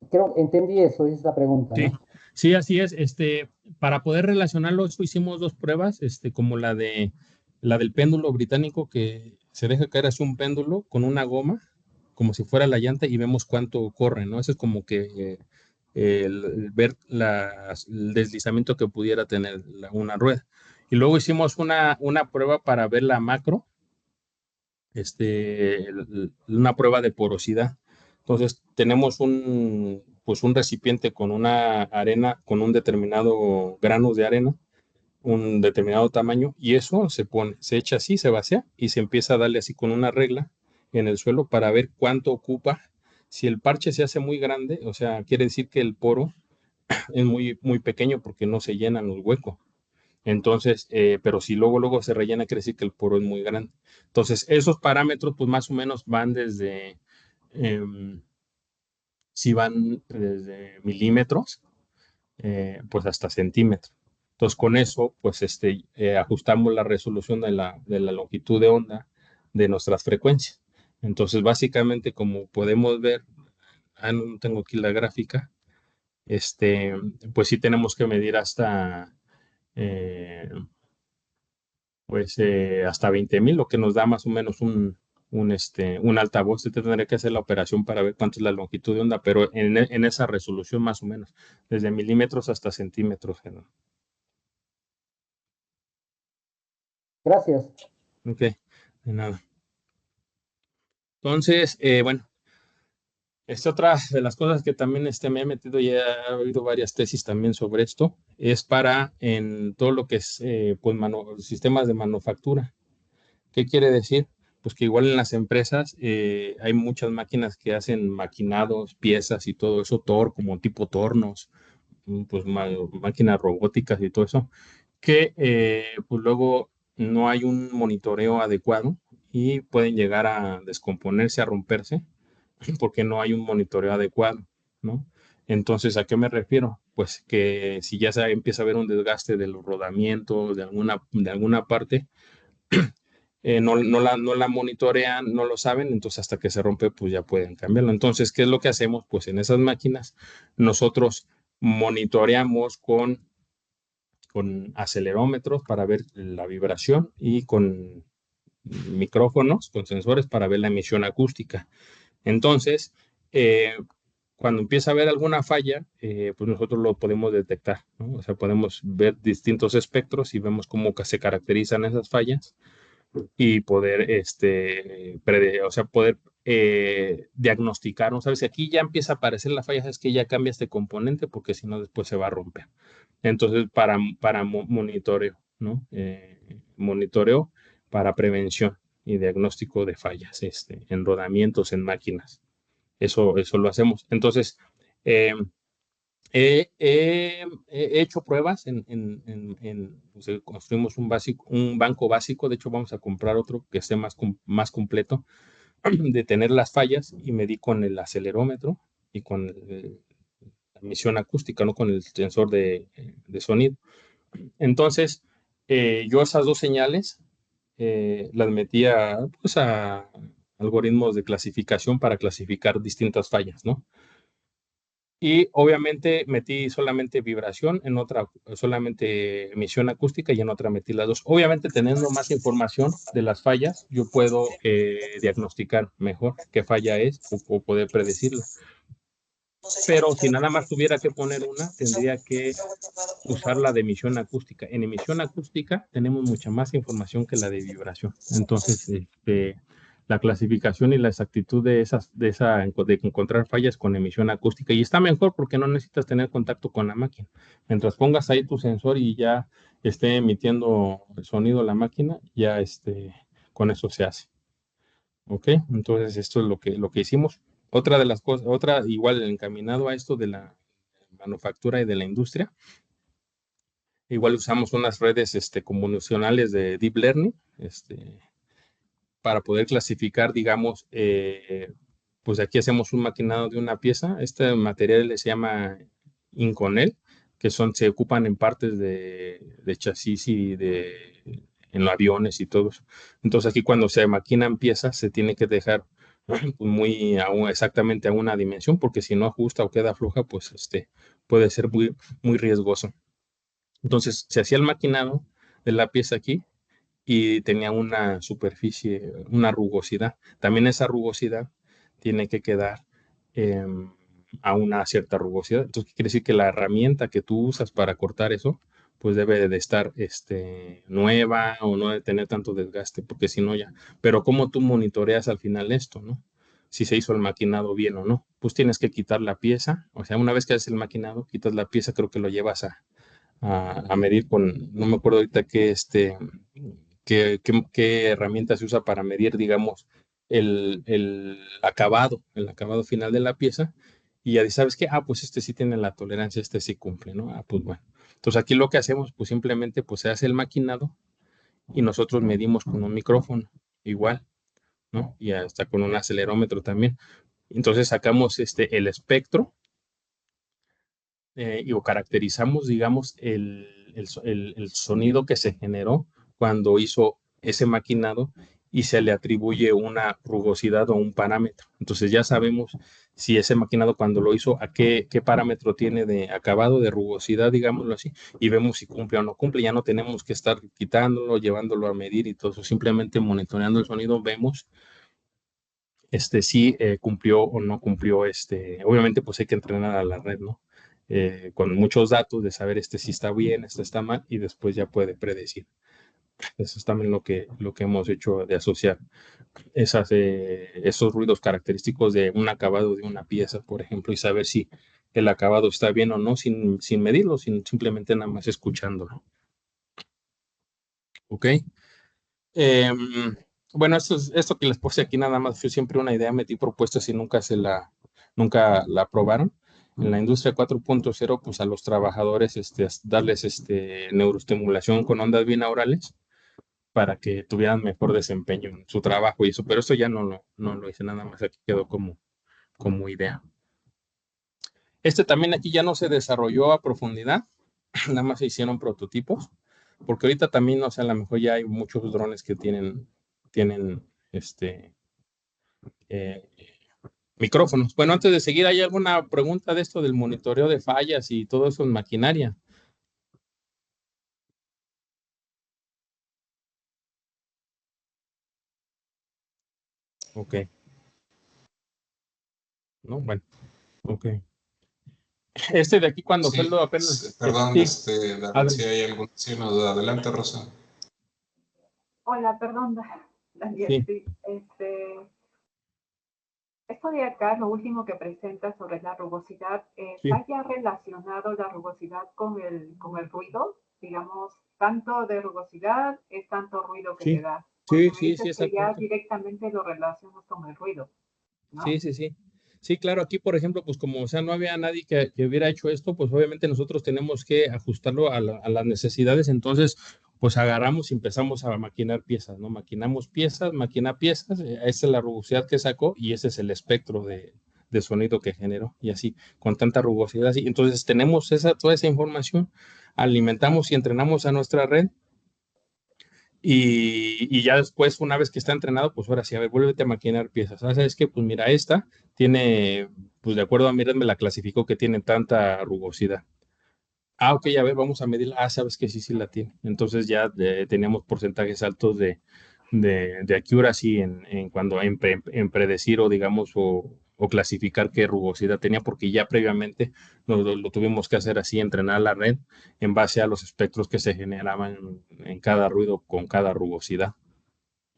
Creo, entendí eso, esa es la pregunta, Sí, ¿no? sí, así es. Para poder relacionarlo, hicimos dos pruebas, como la del péndulo británico, que se deja caer así un péndulo con una goma, como si fuera la llanta, y vemos cuánto corre, ¿no? Eso es como que ver el deslizamiento que pudiera tener una rueda. Y luego hicimos una prueba para ver la macro, una prueba de porosidad. Entonces, tenemos pues un recipiente con una arena, con un determinado grano de arena, un determinado tamaño, y eso se echa así, se vacía y se empieza a darle así con una regla en el suelo para ver cuánto ocupa. Si el parche se hace muy grande, o sea, quiere decir que el poro es muy, muy pequeño porque no se llenan los huecos. Entonces, pero si luego se rellena, quiere decir que el poro es muy grande. Entonces, esos parámetros, pues más o menos van em, si van desde milímetros, pues hasta centímetros. Entonces, con eso, pues ajustamos la resolución de la longitud de onda de nuestras frecuencias. Entonces, básicamente, como podemos ver, no tengo aquí la gráfica, pues sí tenemos que medir eh, hasta 20,000, lo que nos da más o menos un altavoz. Se tendría que hacer la operación para ver cuánto es la longitud de onda, pero en esa resolución más o menos, desde milímetros hasta centímetros. Gracias. Ok, de nada. Entonces, bueno, esta otra de las cosas que también me he metido, y he oído varias tesis también sobre esto, es para en todo lo que es pues, sistemas de manufactura. ¿Qué quiere decir? Pues que igual en las empresas hay muchas máquinas que hacen maquinados, piezas y todo eso, como tipo tornos, pues máquinas robóticas y todo eso, que pues luego no hay un monitoreo adecuado y pueden llegar a descomponerse, a romperse, porque no hay un monitoreo adecuado, ¿no? Entonces, ¿a qué me refiero? Pues que si ya se empieza a ver un desgaste de los rodamientos de alguna parte, no la monitorean, no lo saben, entonces hasta que se rompe, pues ya pueden cambiarlo. Entonces, ¿qué es lo que hacemos? Pues en esas máquinas nosotros monitoreamos con acelerómetros para ver la vibración y con micrófonos, con sensores para ver la emisión acústica. Entonces, cuando empieza a haber alguna falla, pues nosotros lo podemos detectar, ¿no? O sea, podemos ver distintos espectros y vemos cómo se caracterizan esas fallas y poder, o sea, poder diagnosticar, ¿no? Sabes, si aquí ya empieza a aparecer la falla, es que ya cambia este componente porque si no después se va a romper. Entonces, para monitoreo, ¿no? Monitoreo para prevención y diagnóstico de fallas, en rodamientos, en máquinas. Eso lo hacemos. Entonces, he hecho pruebas pues, construimos un banco básico. De hecho, vamos a comprar otro que esté más completo, de tener las fallas, y medí con el acelerómetro y con la emisión acústica, no con el sensor de sonido. Entonces, yo esas dos señales las metía pues, a algoritmos de clasificación para clasificar distintas fallas, ¿no? Y obviamente metí solamente vibración, en otra solamente emisión acústica y en otra metí las dos. Obviamente teniendo más información de las fallas, yo puedo diagnosticar mejor qué falla es o poder predecirlo. Pero si nada más tuviera que poner una, tendría que usar la de emisión acústica. En emisión acústica tenemos mucha más información que la de vibración. Entonces, la clasificación y la exactitud de encontrar fallas con emisión acústica, y está mejor porque no necesitas tener contacto con la máquina. Mientras pongas ahí tu sensor y ya esté emitiendo el sonido la máquina, ya con eso se hace. ¿Ok? Entonces, esto es lo que hicimos. Otra de las cosas, igual encaminado a esto de la manufactura y de la industria, igual usamos unas redes convolucionales de Deep Learning para poder clasificar, digamos, pues aquí hacemos un maquinado de una pieza. Este material se llama Inconel, que se ocupan en partes de chasis y en los aviones y todo eso. Entonces aquí cuando se maquinan piezas se tiene que dejar exactamente a una dimensión, porque si no ajusta o queda floja, pues puede ser muy, muy riesgoso. Entonces se hacía el maquinado de la pieza aquí y tenía una superficie, una rugosidad. También esa rugosidad tiene que quedar a una cierta rugosidad. Entonces, ¿qué quiere decir? Que la herramienta que tú usas para cortar eso, pues debe de estar nueva o no de tener tanto desgaste, porque si no ya. Pero ¿cómo tú monitoreas al final esto, no? Si se hizo el maquinado bien o no. Pues tienes que quitar la pieza, o sea, una vez que haces el maquinado, quitas la pieza, creo que lo llevas a medir no me acuerdo ahorita qué herramienta se usa para medir, digamos, el acabado final de la pieza, y ya sabes que, pues sí tiene la tolerancia, sí cumple, ¿no? Pues bueno. Entonces aquí lo que hacemos, pues simplemente, pues se hace el maquinado y nosotros medimos con un micrófono, igual, ¿no? Y hasta con un acelerómetro también. Entonces sacamos el espectro y caracterizamos, digamos, el sonido que se generó cuando hizo ese maquinado, y se le atribuye una rugosidad o un parámetro. Entonces ya sabemos si ese maquinado cuando lo hizo, a qué parámetro tiene de acabado, de rugosidad, digámoslo así, y vemos si cumple o no cumple. Ya no tenemos que estar quitándolo, llevándolo a medir y todo eso, simplemente monitoreando el sonido vemos si cumplió o no cumplió. Obviamente pues hay que entrenar a la red, ¿no? Con muchos datos de saber si está bien, está mal, y después ya puede predecir. Eso es también lo que hemos hecho, de asociar esos ruidos característicos de un acabado de una pieza, por ejemplo, y saber si el acabado está bien o no, sin medirlo, simplemente nada más escuchándolo. ¿Ok? Bueno, esto que les puse aquí nada más fue siempre una idea, metí propuestas y nunca la aprobaron. En la industria 4.0, pues a los trabajadores darles neuroestimulación con ondas binaurales para que tuvieran mejor desempeño en su trabajo y eso, pero eso ya no lo hice, nada más aquí quedó como idea. También aquí ya no se desarrolló a profundidad, nada más se hicieron prototipos, porque ahorita también, o sea, a lo mejor ya hay muchos drones que tienen micrófonos. Bueno, antes de seguir, ¿hay alguna pregunta de esto del monitoreo de fallas y todo eso en maquinaria? Ok. No, bueno, ok. De aquí cuando fue lo apenas... Perdón, sí. David, si hay alguna duda. Adelante, Rosa. Hola, perdón, Daniel. Sí. Sí. esto de acá, lo último que presenta sobre la rugosidad, Sí, ¿está ya relacionado la rugosidad con el ruido? Digamos, tanto de rugosidad es tanto ruido que te sí, da. sí, Porque me sí, sí, dices que ya exactamente. directamente lo relacionas con el ruido, ¿no? Sí, sí, sí. Sí, claro, aquí, por ejemplo, pues como, o sea, no había nadie que hubiera hecho esto, pues obviamente nosotros tenemos que ajustarlo a las necesidades, entonces, pues agarramos y empezamos a maquinar piezas, ¿no? Maquinamos piezas, maquina piezas, esa es la rugosidad que sacó y ese es el espectro de sonido que generó, y así, con tanta rugosidad, así. Entonces, tenemos toda esa información, alimentamos y entrenamos a nuestra red y ya después, una vez que está entrenado, pues ahora sí, a ver, vuélvete a maquinar piezas. Ah, ¿sabes qué? Pues mira, esta tiene, pues de acuerdo a mi red me la clasificó que tiene tanta rugosidad. Ah, ok, a ver, vamos a medirla. Ah, sabes que sí, sí la tiene. Entonces ya teníamos porcentajes altos de accuracy en cuando en predecir o digamos o clasificar qué rugosidad tenía, porque ya previamente lo tuvimos que hacer así, entrenar la red en base a los espectros que se generaban en cada ruido con cada rugosidad.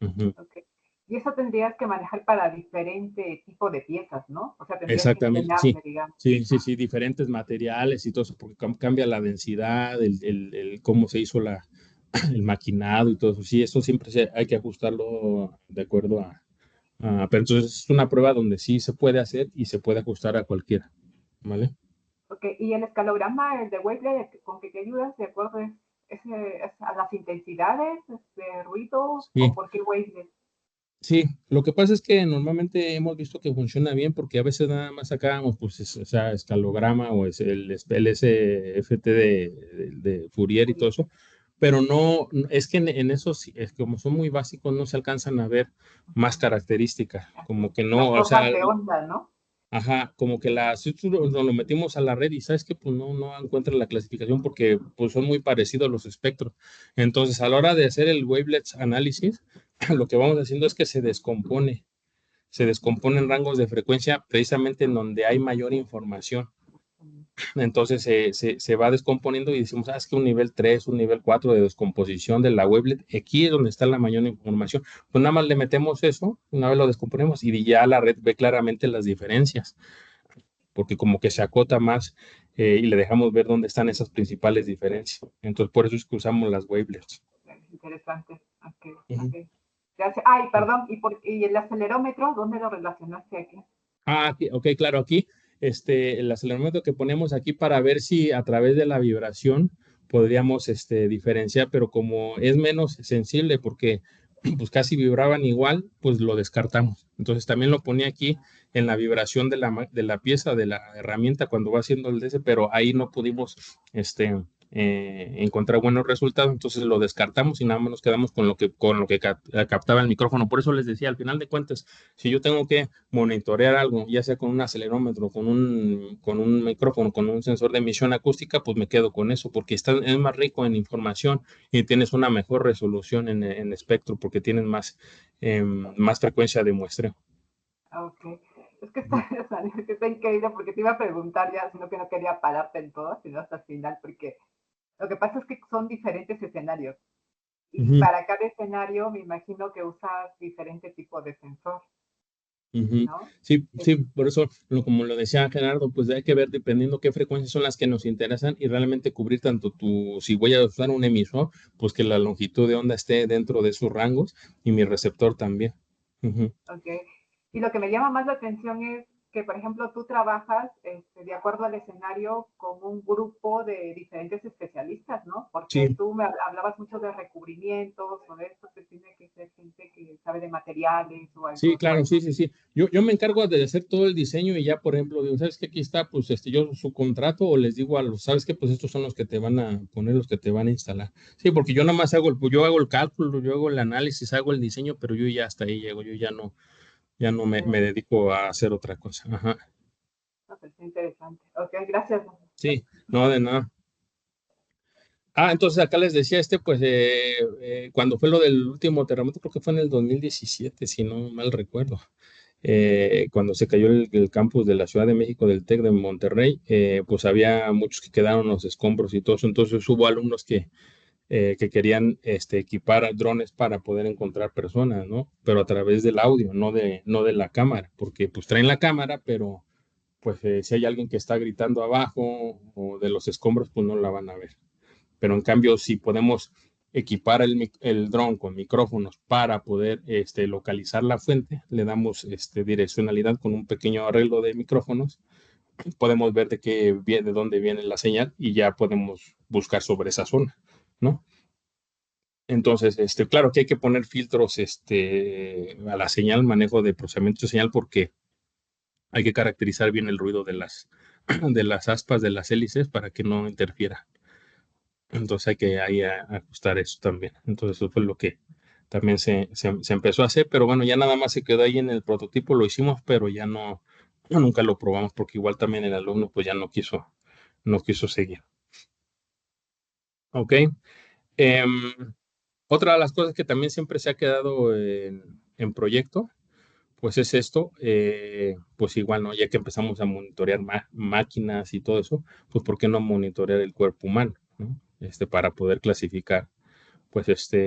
Ujú. Okay. Y eso tendrías que manejar para diferente tipo de piezas, ¿no? O sea, tendrías que Exactamente, sí. entrenarle, digamos. Sí, sí, sí, diferentes materiales y todo eso, porque cambia la densidad, cómo se hizo el maquinado y todo eso. Sí, eso siempre hay que ajustarlo de acuerdo pero entonces es una prueba donde sí se puede hacer y se puede ajustar a cualquiera, ¿vale? Okay. Y el escalograma, el de Wavelet, ¿con qué te ayudas? ¿De acuerdo? ¿Es a las intensidades de ruido Sí, o por qué Wavelet? sí. Lo que pasa es que normalmente hemos visto que funciona bien porque a veces nada más sacábamos, pues, o sea, escalograma o es el SFT de Fourier y todo eso, pero no, es que en esos, es como son muy básicos, no se alcanzan a ver más características, como que no, Las o sea, formas de onda, ¿no? ajá, como que si tú lo metimos a la red y sabes que pues no encuentra la clasificación porque pues son muy parecidos los espectros. Entonces, a la hora de hacer el wavelets análisis, lo que vamos haciendo es que se descompone en rangos de frecuencia precisamente en donde hay mayor información. Entonces se va descomponiendo y decimos, es que un nivel 3 un nivel 4 de descomposición de la wavelet, aquí es donde está la mayor información. Pues nada más le metemos eso, una vez lo descomponemos y ya la red ve claramente las diferencias, porque como que se acota más y le dejamos ver dónde están esas principales diferencias. Entonces por eso es que usamos las wavelets. Interesante. Okay, Ujú. okay. Gracias. Ay, perdón, ¿y el acelerómetro, dónde lo relacionaste aquí? Ok, claro, aquí el acelerómetro que ponemos aquí para ver si a través de la vibración podríamos diferenciar, pero como es menos sensible porque pues casi vibraban igual, pues lo descartamos. Entonces también lo ponía aquí en la vibración de la pieza, de la herramienta cuando va haciendo el DS, pero ahí no pudimos encontrar buenos resultados, entonces lo descartamos y nada más nos quedamos con lo que captaba el micrófono. Por eso les decía, al final de cuentas, si yo tengo que monitorear algo, ya sea con un acelerómetro, con un micrófono, con un sensor de emisión acústica, pues me quedo con eso, porque es más rico en información y tienes una mejor resolución en espectro, porque tienes más frecuencia de muestreo. Ok. Es que está, o sea, es que está increíble porque te iba a preguntar ya, sino que no quería pararte en todo, sino hasta el final, porque lo que pasa es que son diferentes escenarios. Y Ujú, para cada escenario me imagino que usas diferente tipo de sensor, ujú. ¿no? Sí, sí, por eso, como lo decía Gerardo, pues hay que ver dependiendo qué frecuencias son las que nos interesan y realmente cubrir tanto si voy a usar un emisor, pues que la longitud de onda esté dentro de sus rangos y mi receptor también. Ujú. Ok. Y lo que me llama más la atención es que, por ejemplo, tú trabajas de acuerdo al escenario con un grupo de diferentes especialistas, ¿no? Porque Sí, tú me hablabas mucho de recubrimientos o de esto que tiene que ser gente que sabe de materiales o sí, algo. O claro, algo. sí, sí, sí. Yo me encargo de hacer todo el diseño y ya, por ejemplo, digo, ¿sabes qué? Aquí está, pues, yo su contrato o les digo a los, ¿sabes qué? Pues estos son los que te van a poner, los que te van a instalar. Sí, porque yo nada más yo hago el cálculo, yo hago el análisis, hago el diseño, pero yo ya hasta ahí llego, yo ya no me dedico a hacer otra cosa. Ajá. No, pues, interesante. Ok, gracias. Sí, no, de nada. Entonces acá les decía pues cuando fue lo del último terremoto, creo que fue en el 2017, si no mal recuerdo, cuando se cayó el campus de la Ciudad de México del TEC de Monterrey, pues había muchos que quedaron los escombros y todo eso, entonces hubo alumnos que que querían equipar a drones para poder encontrar personas, ¿no? Pero a través del audio, no de la cámara, porque pues traen la cámara, pero pues si hay alguien que está gritando abajo o de los escombros, pues no la van a ver. Pero en cambio, si podemos equipar el dron con micrófonos para poder localizar la fuente, le damos direccionalidad con un pequeño arreglo de micrófonos, podemos ver de dónde viene la señal y ya podemos buscar sobre esa zona, ¿no? Entonces, claro que hay que poner filtros a la señal, manejo de procesamiento de señal, porque hay que caracterizar bien el ruido de de las aspas de las hélices para que no interfiera. Entonces hay que ahí ajustar eso también. Entonces eso fue lo que también se empezó a hacer, pero bueno, ya nada más se quedó ahí en el prototipo, lo hicimos, pero ya nunca lo probamos porque igual también el alumno pues ya no quiso seguir. Ok. Otra de las cosas que también siempre se ha quedado en proyecto, pues es esto, pues igual, ¿no? Ya que empezamos a monitorear máquinas y todo eso, pues ¿por qué no monitorear el cuerpo humano, ¿no? Para poder clasificar, pues,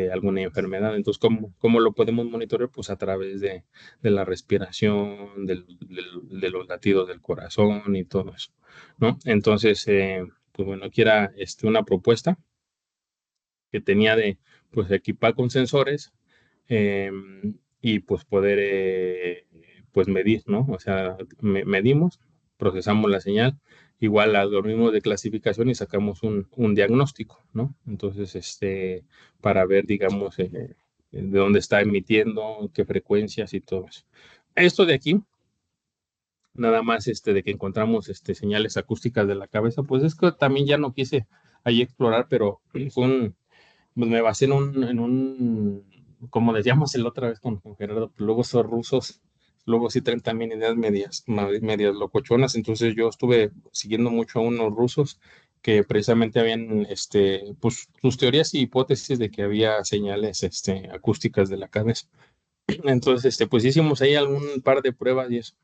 alguna enfermedad. Entonces, ¿cómo lo podemos monitorear? Pues a través de la respiración, de los latidos del corazón y todo eso, ¿no? Entonces, pues bueno, aquí era una propuesta que tenía de, pues, equipar con sensores eh, y pues poder, pues, medir, ¿no? O sea, medimos, procesamos la señal, igual algoritmos de clasificación y sacamos un diagnóstico, ¿no? Entonces, para ver, digamos, de dónde está emitiendo, qué frecuencias y todo eso. Esto de aquí, nada más de que encontramos señales acústicas de la cabeza, pues es que también ya no quise ahí explorar, pero fue pues me basé como decíamos la otra vez con Gerardo, pues luego son rusos, luego sí traen también ideas medias locochonas, entonces yo estuve siguiendo mucho a unos rusos que precisamente habían, pues sus teorías y hipótesis de que había señales, acústicas de la cabeza. Entonces, pues hicimos ahí algún par de pruebas y eso.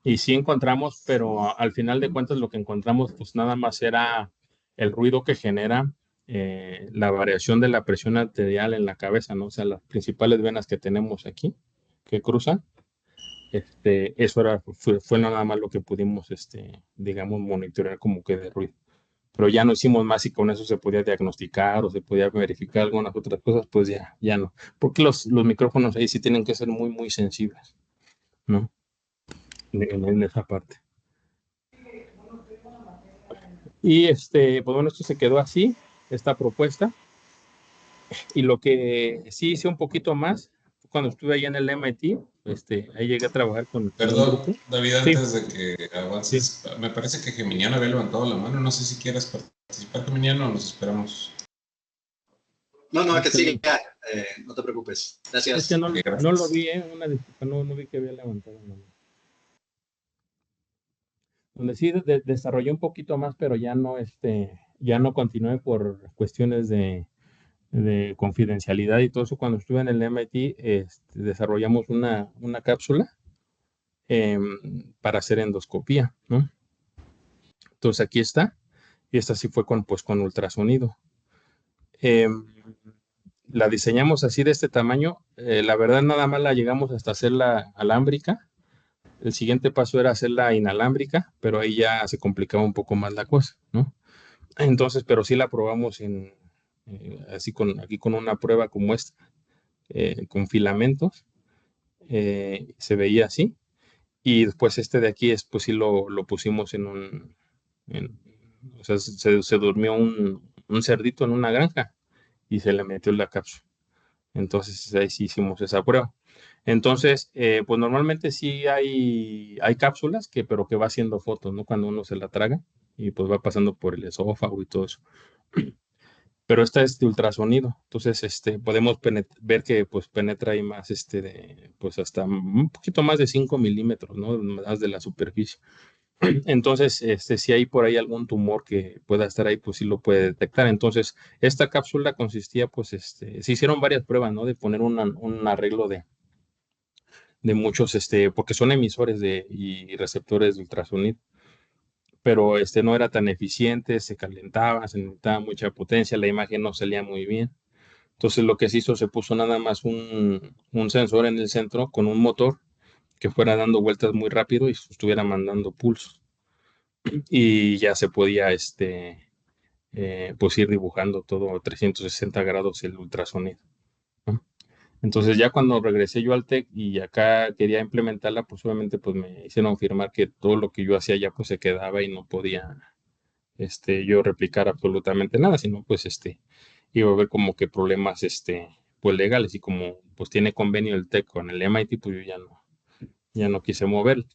Y sí encontramos, pero al final de cuentas lo que encontramos pues nada más era el ruido que genera la variación de la presión arterial en la cabeza, ¿no? O sea, las principales venas que tenemos aquí, que cruzan, eso fue nada más lo que pudimos, digamos, monitorear como que de ruido. Pero ya no hicimos más y con eso se podía diagnosticar o se podía verificar algunas otras cosas, pues ya no. Porque los micrófonos ahí sí tienen que ser muy, muy sensibles, ¿no? En esa parte. Y pues bueno, esto se quedó así, esta propuesta. Y lo que sí hice un poquito más, cuando estuve ahí en el MIT, ahí llegué a trabajar con un Perdón, grupo. David, Sí, antes de que avances, me parece que Geminiano había levantado la mano. No sé si quieres participar, Geminiano, o nos esperamos. No, que siga, no te preocupes. es que Gracias. no, Ok, no lo gracias. vi, una disculpa, no vi que había levantado la mano. Donde sí desarrollé un poquito más, pero ya no continué por cuestiones de confidencialidad y todo eso. Cuando estuve en el MIT, desarrollamos una cápsula para hacer endoscopía, ¿no? Entonces aquí está, y esta sí fue con ultrasonido. La diseñamos así de este tamaño, la verdad nada más la llegamos hasta hacerla alámbrica. El siguiente paso era hacerla inalámbrica, pero ahí ya se complicaba un poco más la cosa, ¿no? Entonces, pero sí la probamos así aquí con una prueba como esta, con filamentos, se veía así. Y después de aquí, pues sí lo pusimos o sea, se durmió un cerdito en una granja y se le metió en la cápsula. Entonces ahí sí hicimos esa prueba. Entonces, pues normalmente sí hay cápsulas pero que va haciendo fotos, ¿no? Cuando uno se la traga y pues va pasando por el esófago y todo eso. Pero esta es de ultrasonido, entonces podemos ver que pues penetra ahí más, pues hasta un poquito más de 5 milímetros, ¿no? Más de la superficie. Entonces, si hay por ahí algún tumor que pueda estar ahí, pues sí lo puede detectar. Entonces, esta cápsula consistía, pues, se hicieron varias pruebas, ¿no? De poner un arreglo de muchos, porque son emisores y receptores de ultrasonido. pero no era tan eficiente, se calentaba, se necesitaba mucha potencia, la imagen no salía muy bien. Entonces lo que se hizo, se puso nada más un sensor en el centro con un motor que fuera dando vueltas muy rápido y estuviera mandando pulsos. Y ya se podía pues ir dibujando todo 360 grados el ultrasonido, ¿no? Entonces ya cuando regresé yo al TEC y acá quería implementarla, pues obviamente pues me hicieron firmar que todo lo que yo hacía ya pues se quedaba y no podía yo replicar absolutamente nada, sino pues iba a haber como que problemas pues legales, y como pues tiene convenio el TEC con el MIT, pues yo ya no quise moverlo.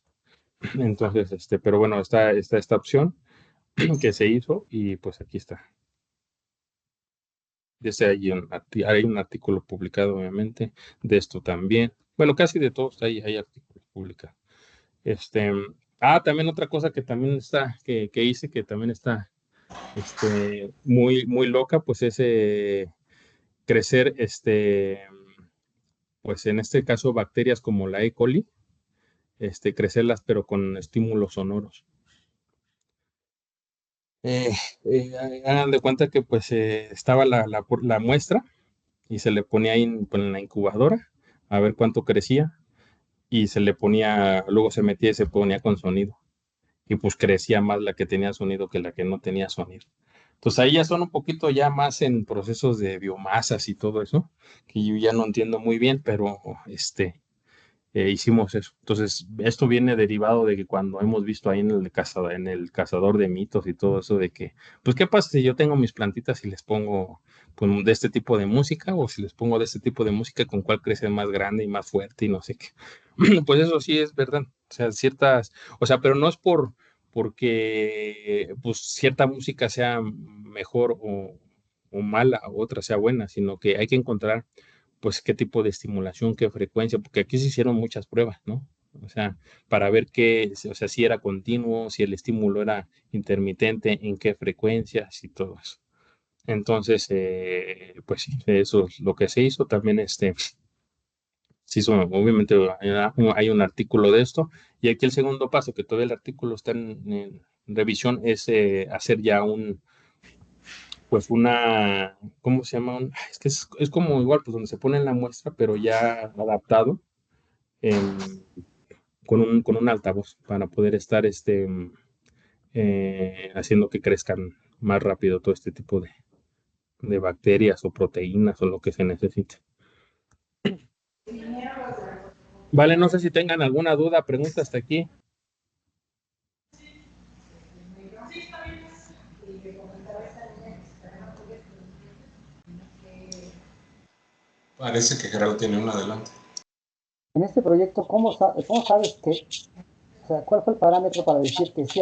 Entonces, pero bueno, está esta opción que se hizo y pues aquí está. Hay un artículo publicado, obviamente, de esto también. Bueno, casi de todos hay artículos publicados. También otra cosa que también está, que hice, que también está muy, muy loca, pues es crecer, pues en este caso, bacterias como la E. coli, crecerlas, pero con estímulos sonoros. Hagan de cuenta que pues estaba la muestra y se le ponía ahí en la incubadora a ver cuánto crecía, y se le ponía, luego se metía y se ponía con sonido, y pues crecía más la que tenía sonido que la que no tenía sonido. Entonces ahí ya son un poquito ya más en procesos de biomasas y todo eso, que yo ya no entiendo muy bien, pero hicimos eso. Entonces, esto viene derivado de que cuando hemos visto ahí en el cazador de mitos y todo eso, de que, pues, ¿qué pasa si yo tengo mis plantitas y les pongo pues, de este tipo de música, o si les pongo de este tipo de música, con cuál crece más grande y más fuerte y no sé qué? Pues eso sí es verdad. O sea, pero no es porque pues cierta música sea mejor o mala, o otra sea buena, sino que hay que encontrar pues qué tipo de estimulación, qué frecuencia, porque aquí se hicieron muchas pruebas, ¿no? O sea, para ver o sea, si era continuo, si el estímulo era intermitente, en qué frecuencias y todo eso. Entonces, pues sí, eso es lo que se hizo. También se hizo, obviamente, hay un artículo de esto, y aquí el segundo paso, que todavía el artículo está en revisión, es hacer ya pues ¿cómo se llama? Es que es como igual, pues donde se pone en la muestra, pero ya adaptado con un altavoz para poder estar haciendo que crezcan más rápido todo este tipo de bacterias o proteínas o lo que se necesite. Vale, no sé si tengan alguna duda, pregunta hasta aquí. Parece que Gerardo tiene un adelante. En este proyecto, ¿cómo sabes o sea, cuál fue el parámetro para decir que sí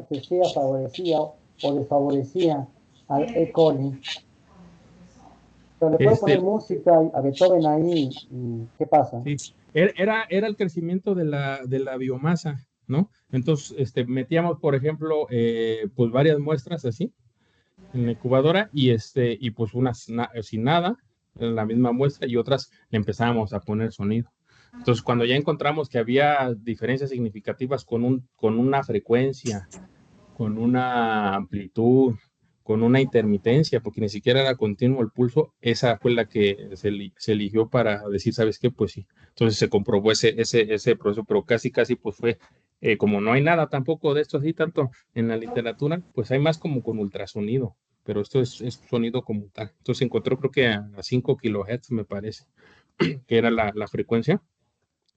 que sí favorecía o desfavorecía al E. coli? Pero le puedo poner música a Beethoven ahí, y ¿qué pasa? Sí, era el crecimiento de la biomasa, ¿no? Entonces, metíamos, por ejemplo, pues varias muestras así en la incubadora, y pues unas sin nada, en la misma muestra, y otras le empezábamos a poner sonido. Entonces, cuando ya encontramos que había diferencias significativas con una frecuencia, con una amplitud, con una intermitencia, porque ni siquiera era continuo el pulso, esa fue la que se eligió para decir, ¿sabes qué? Pues sí. Entonces se comprobó ese proceso, pero casi pues fue, como no hay nada tampoco de esto así tanto en la literatura, pues hay más como con ultrasonido, pero esto es sonido como tal. Entonces se encontró, creo que a 5 kilohertz, me parece, que era la frecuencia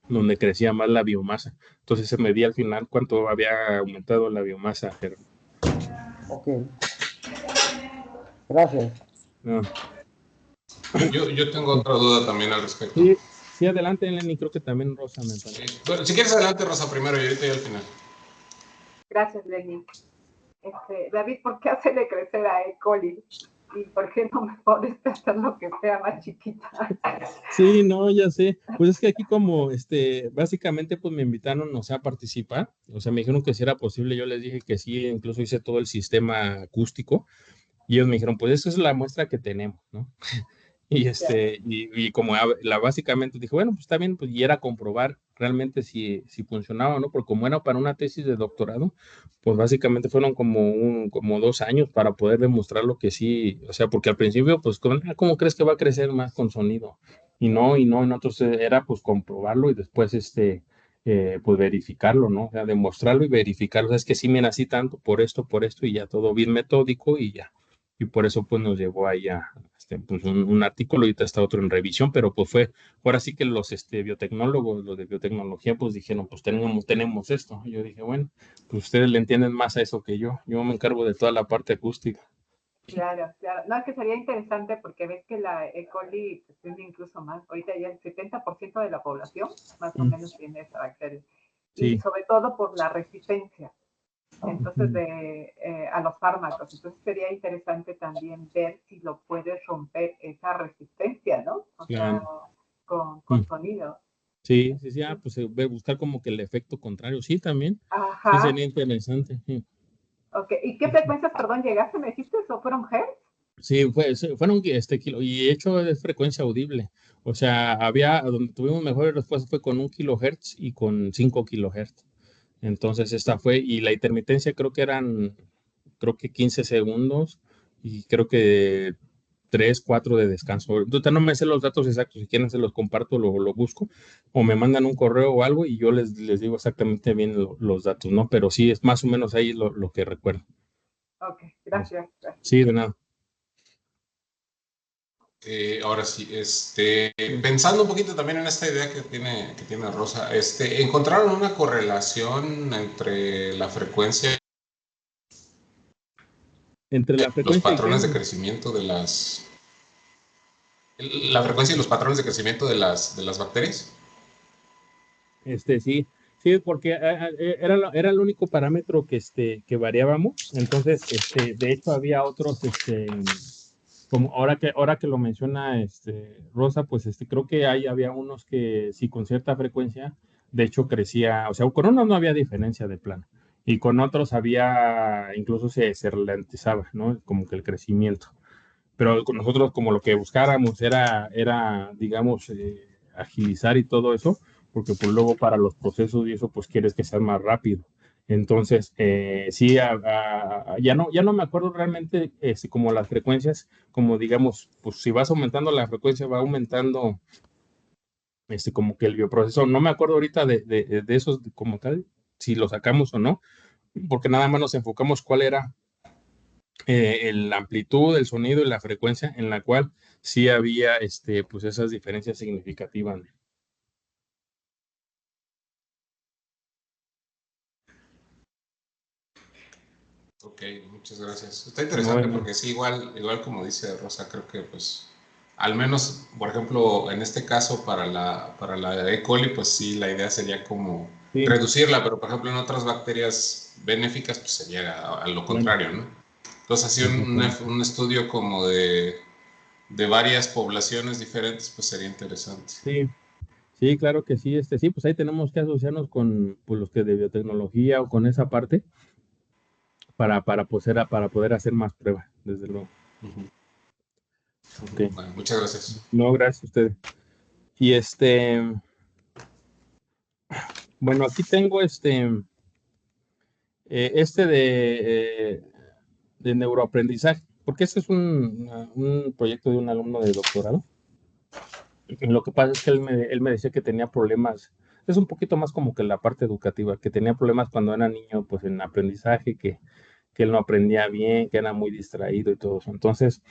donde crecía más la biomasa. Entonces se medía al final cuánto había aumentado la biomasa. Ok, gracias. No. Yo tengo otra duda también al respecto. Sí, adelante, Lenny, creo que también Rosa me parece. Bueno, si quieres adelante, Rosa, primero, y ahorita ya al final. Gracias, Lenny. David, ¿por qué hacerle crecer a E. coli? ¿Y por qué no me pones hacer lo que sea más chiquita? Sí, no, ya sé. Pues es que aquí como, básicamente, pues me invitaron, o sea, a participar. O sea, me dijeron que si era posible, yo les dije que sí, incluso hice todo el sistema acústico. Y ellos me dijeron, pues esa es la muestra que tenemos, ¿no? Y como básicamente dije, bueno, pues está bien, pues y era comprobar realmente si funcionaba o no, porque como era para una tesis de doctorado, pues básicamente fueron como 2 años para poder demostrar lo que sí, o sea, porque al principio, pues, ¿cómo crees que va a crecer más con sonido? Y nosotros era pues comprobarlo y después pues verificarlo, ¿no? O sea, demostrarlo y verificarlo. O sea, es que sí, mira, así tanto por esto, y ya todo bien metódico y ya. Y por eso pues nos llevó ahí a pues, un artículo y está otro en revisión, pero pues ahora sí que los biotecnólogos, los de biotecnología, pues dijeron, pues tenemos esto. Y yo dije, bueno, pues ustedes le entienden más a eso que yo me encargo de toda la parte acústica. Claro, claro. No, es que sería interesante porque ves que la E. coli pues, tiene incluso más. Ahorita ya el 70% de la población más o menos tiene esa bacteria. Y Sí. sobre todo por la resistencia. Entonces, a los fármacos. Entonces, sería interesante también ver si lo puedes romper esa resistencia, ¿no? O sea, Claro. con sonido. Sí, pues buscar como que el efecto contrario. Sí, también. Sí, Ajá. sería interesante. Sí. Ok. ¿Y qué frecuencias, perdón, llegaste? ¿Me dijiste? ¿O fueron hertz? Sí, fueron kilo, y de hecho es frecuencia audible. O sea, donde tuvimos mejores respuestas fue con 1 kHz y con 5 kHz. Entonces esta fue, y la intermitencia creo que 15 segundos y creo que 3, 4 de descanso. Entonces no me sé los datos exactos, si quieren se los comparto, lo busco, o me mandan un correo o algo y yo les digo exactamente bien los datos, ¿no? Pero sí, es más o menos ahí lo que recuerdo. Ok, gracias. Sí, de nada. Ahora sí, pensando un poquito también en esta idea que tiene Rosa, ¿encontraron una correlación entre la frecuencia Entre la y los frecuencia y patrones qué. de crecimiento la frecuencia y los patrones de crecimiento de las bacterias? Sí, porque era el único parámetro que variábamos. Entonces, de hecho, había otros, como ahora que lo menciona Rosa, pues creo que había unos que sí con cierta frecuencia, de hecho crecía, o sea, con unos no había diferencia de plano, y con otros incluso se ralentizaba, ¿no? Como que el crecimiento. Pero con nosotros como lo que buscáramos era digamos, agilizar y todo eso, porque pues luego para los procesos y eso, pues quieres que sea más rápido. Entonces, sí, ya no me acuerdo realmente como las frecuencias, como digamos, pues si vas aumentando la frecuencia, va aumentando como que el bioproceso. No me acuerdo ahorita de esos como tal, si lo sacamos o no, porque nada más nos enfocamos cuál era la amplitud del sonido y la frecuencia en la cual sí había pues esas diferencias significativas. Ok, muchas gracias. Está No, interesante porque sí, igual como dice Rosa, creo que pues al menos, por ejemplo, en este caso para la E. coli, pues sí, la idea sería como sí, reducirla, pero por ejemplo en otras bacterias benéficas pues sería a lo bueno, contrario, ¿no? Entonces así exactamente. un estudio como de varias poblaciones diferentes pues sería interesante. Sí, sí, claro que sí, sí, pues ahí tenemos que asociarnos con pues, los que de biotecnología o con esa parte para poder hacer más pruebas, desde luego. Ujú. Ok. Bueno, muchas gracias. No, gracias a ustedes. Y bueno, aquí tengo de neuroaprendizaje, porque este es un proyecto de un alumno de doctorado. Lo que pasa es que él me decía que tenía problemas, es un poquito más como que la parte educativa, que tenía problemas cuando era niño, pues en aprendizaje, que él no aprendía bien, que era muy distraído y todo eso. Entonces,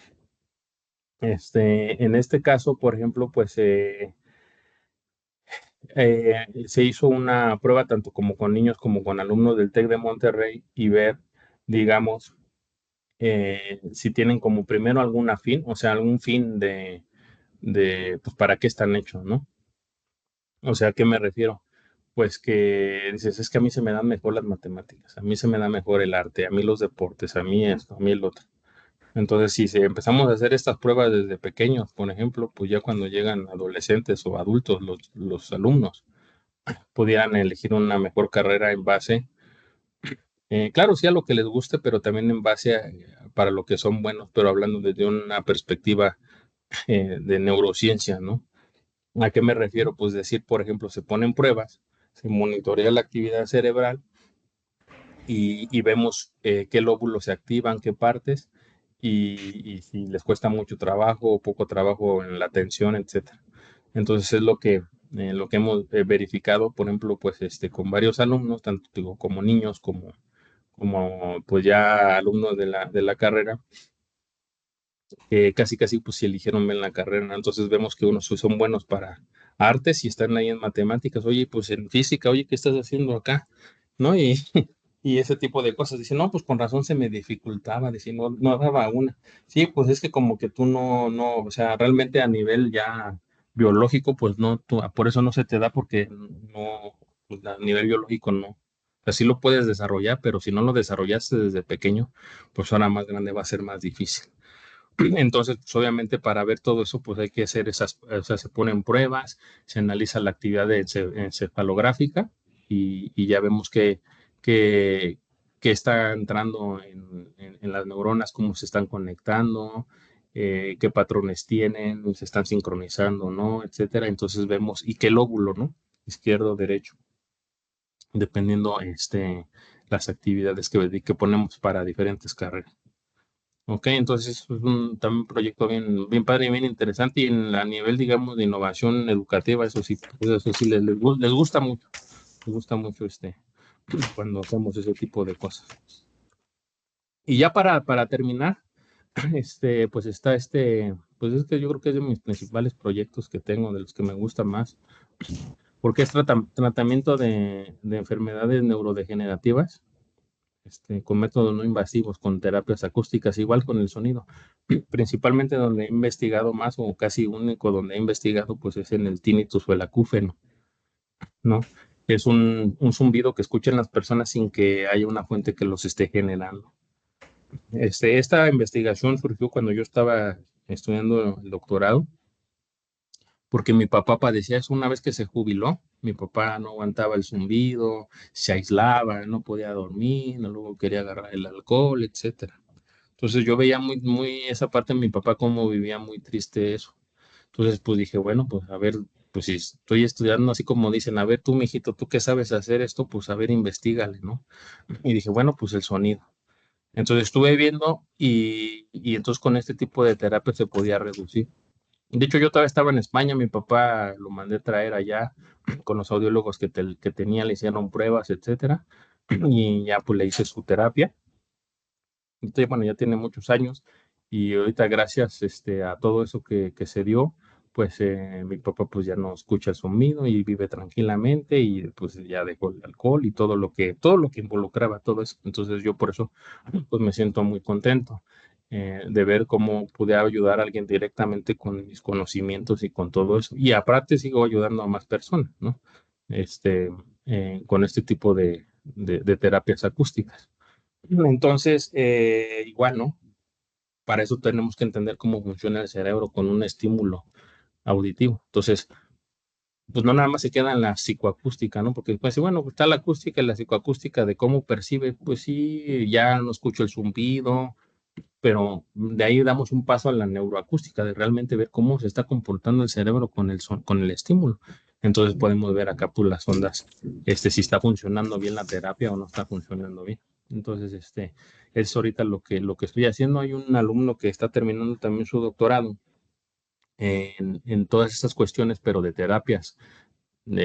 en este caso, por ejemplo, pues se hizo una prueba tanto como con niños como con alumnos del TEC de Monterrey y ver, digamos, si tienen como primero algún fin, o sea, algún fin pues, para qué están hechos, ¿no? O sea, ¿a qué me refiero? Pues que dices, es que a mí se me dan mejor las matemáticas, a mí se me da mejor el arte, a mí los deportes, a mí esto, a mí el otro. Entonces, si empezamos a hacer estas pruebas desde pequeños, por ejemplo, pues ya cuando llegan adolescentes o adultos, los alumnos, pudieran elegir una mejor carrera en base, claro, sí a lo que les guste, pero también en base para lo que son buenos, pero hablando desde una perspectiva de neurociencia, ¿no? ¿A qué me refiero? Pues decir, por ejemplo, se ponen pruebas, se monitorea la actividad cerebral y vemos qué lóbulos se activan, qué partes, y si les cuesta mucho trabajo o poco trabajo en la atención, etcétera. Entonces es lo que hemos verificado, por ejemplo, pues con varios alumnos, tanto digo, como niños, como pues ya alumnos de la carrera, que casi casi pues si eligieron bien la carrera, ¿no? Entonces vemos que unos son buenos para artes y están ahí en matemáticas, oye, pues en física, oye, ¿qué estás haciendo acá? ¿No? Y ese tipo de cosas. Dice, no, pues con razón se me dificultaba, dice, no daba una. Sí, pues es que como que tú no, o sea, realmente a nivel ya biológico, pues no, por eso no se te da porque no, pues a nivel biológico no. Así lo puedes desarrollar, pero si no lo desarrollaste desde pequeño, pues ahora más grande va a ser más difícil. Entonces, pues obviamente para ver todo eso, pues hay que hacer o sea, se ponen pruebas, se analiza la actividad encefalográfica y ya vemos que, que está entrando en las neuronas, cómo se están conectando, qué patrones tienen, se están sincronizando, ¿no? Etcétera. Entonces vemos, y qué lóbulo, ¿no? Izquierdo, derecho, dependiendo las actividades que ponemos para diferentes carreras. Ok, entonces es también un proyecto bien padre y bien interesante y a nivel, digamos, de innovación educativa, eso sí les gusta mucho cuando hacemos ese tipo de cosas. Y ya para terminar, pues está pues es que yo creo que es de mis principales proyectos que tengo, de los que me gusta más, porque es tratamiento de enfermedades neurodegenerativas con métodos no invasivos, con terapias acústicas, igual con el sonido. Principalmente donde he investigado más, o casi único donde he investigado, pues es en el tinnitus o el acúfeno, ¿no? Es un zumbido que escuchan las personas sin que haya una fuente que los esté generando. Esta investigación surgió cuando yo estaba estudiando el doctorado, porque mi papá padecía eso una vez que se jubiló. Mi papá no aguantaba el zumbido, se aislaba, no podía dormir, no luego quería agarrar el alcohol, etcétera. Entonces yo veía muy esa parte de mi papá cómo vivía muy triste eso. Entonces pues dije, bueno, pues a ver, pues si estoy estudiando así como dicen, a ver tú, mijito, tú qué sabes hacer esto, pues a ver, investigale, ¿no? Y dije, bueno, pues el sonido. Entonces estuve viendo y entonces con este tipo de terapia se podía reducir. De hecho, yo todavía estaba en España, mi papá lo mandé traer allá con los audiólogos que tenía, le hicieron pruebas, etcétera, y ya pues le hice su terapia. Entonces, bueno, ya tiene muchos años y ahorita gracias a todo eso que se dio, pues mi papá pues ya no escucha el sonido y vive tranquilamente y pues ya dejó el alcohol y todo lo que involucraba todo eso. Entonces yo por eso pues me siento muy contento de ver cómo pude ayudar a alguien directamente con mis conocimientos y con todo eso. Y aparte sigo ayudando a más personas, ¿no? Con este tipo de terapias acústicas. Entonces, igual, ¿no? Para eso tenemos que entender cómo funciona el cerebro con un estímulo auditivo. Entonces, pues no nada más se queda en la psicoacústica, ¿no? Porque pues bueno, está la acústica y la psicoacústica de cómo percibe, pues sí, ya no escucho el zumbido, pero de ahí damos un paso a la neuroacústica, de realmente ver cómo se está comportando el cerebro con el estímulo. Entonces podemos ver acá pues las ondas, si está funcionando bien la terapia o no está funcionando bien. Entonces, es ahorita lo que estoy haciendo. Hay un alumno que está terminando también su doctorado en todas estas cuestiones, pero de terapias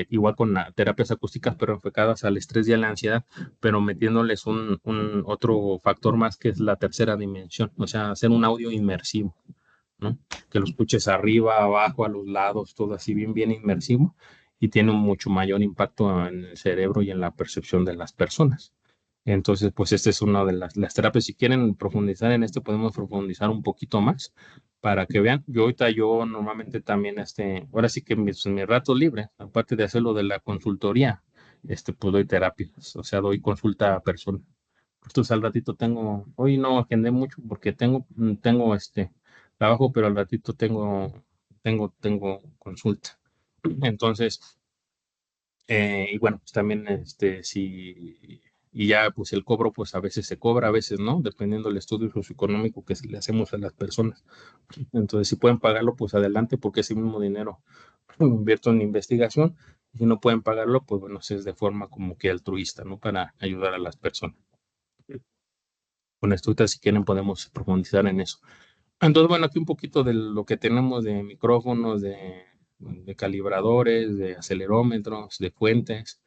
igual con terapias acústicas, pero enfocadas al estrés y a la ansiedad, pero metiéndoles un otro factor más que es la tercera dimensión, o sea, hacer un audio inmersivo, ¿no? Que lo escuches arriba, abajo, a los lados, todo así bien inmersivo y tiene un mucho mayor impacto en el cerebro y en la percepción de las personas. Entonces, pues esta es una de las terapias. Si quieren profundizar en esto, podemos profundizar un poquito más para que vean. Yo normalmente también, ahora sí que mis ratos libres, aparte de hacerlo de la consultoría, pues doy terapias, o sea, doy consulta a persona. Entonces al ratito hoy no agendé mucho porque tengo trabajo, pero al ratito tengo consulta. Entonces, y bueno, pues también, si y ya pues el cobro pues a veces se cobra, a veces no, dependiendo del estudio socioeconómico que le hacemos a las personas. Entonces, si pueden pagarlo, pues adelante, porque ese mismo dinero lo invierto en investigación. Y si no pueden pagarlo, pues bueno, es de forma como que altruista, ¿no? Para ayudar a las personas. Con esto, si quieren, podemos profundizar en eso. Entonces, bueno, aquí un poquito de lo que tenemos de micrófonos, de calibradores, de acelerómetros, de fuentes,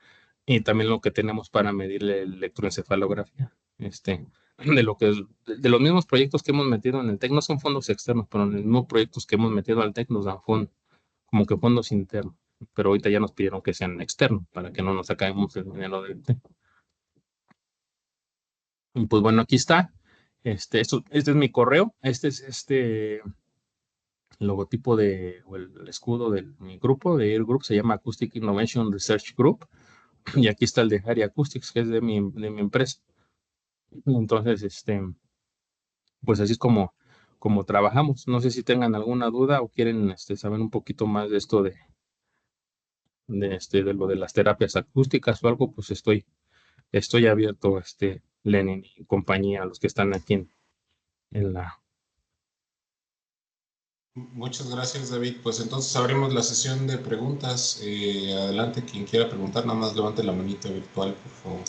y también lo que tenemos para medir la electroencefalografía. De lo que de los mismos proyectos que hemos metido en el TEC, no son fondos externos, pero en los mismos proyectos que hemos metido al TEC nos dan fondos, como que fondos internos. Pero ahorita ya nos pidieron que sean externos para que no nos acabemos el dinero del TEC. Y pues bueno, aquí está. Este es mi correo. Este es el logotipo o el escudo de mi grupo, de Air Group, se llama Acoustic Innovation Research Group. Y aquí está el de Harry Acoustics, que es de mi empresa. Entonces, pues así es como trabajamos. No sé si tengan alguna duda o quieren saber un poquito más de esto de lo de las terapias acústicas o algo, pues estoy abierto, Lenin y compañía, los que están aquí en la... Muchas gracias, David. Pues entonces abrimos la sesión de preguntas. Adelante, quien quiera preguntar, nada más levante la manita virtual, por favor.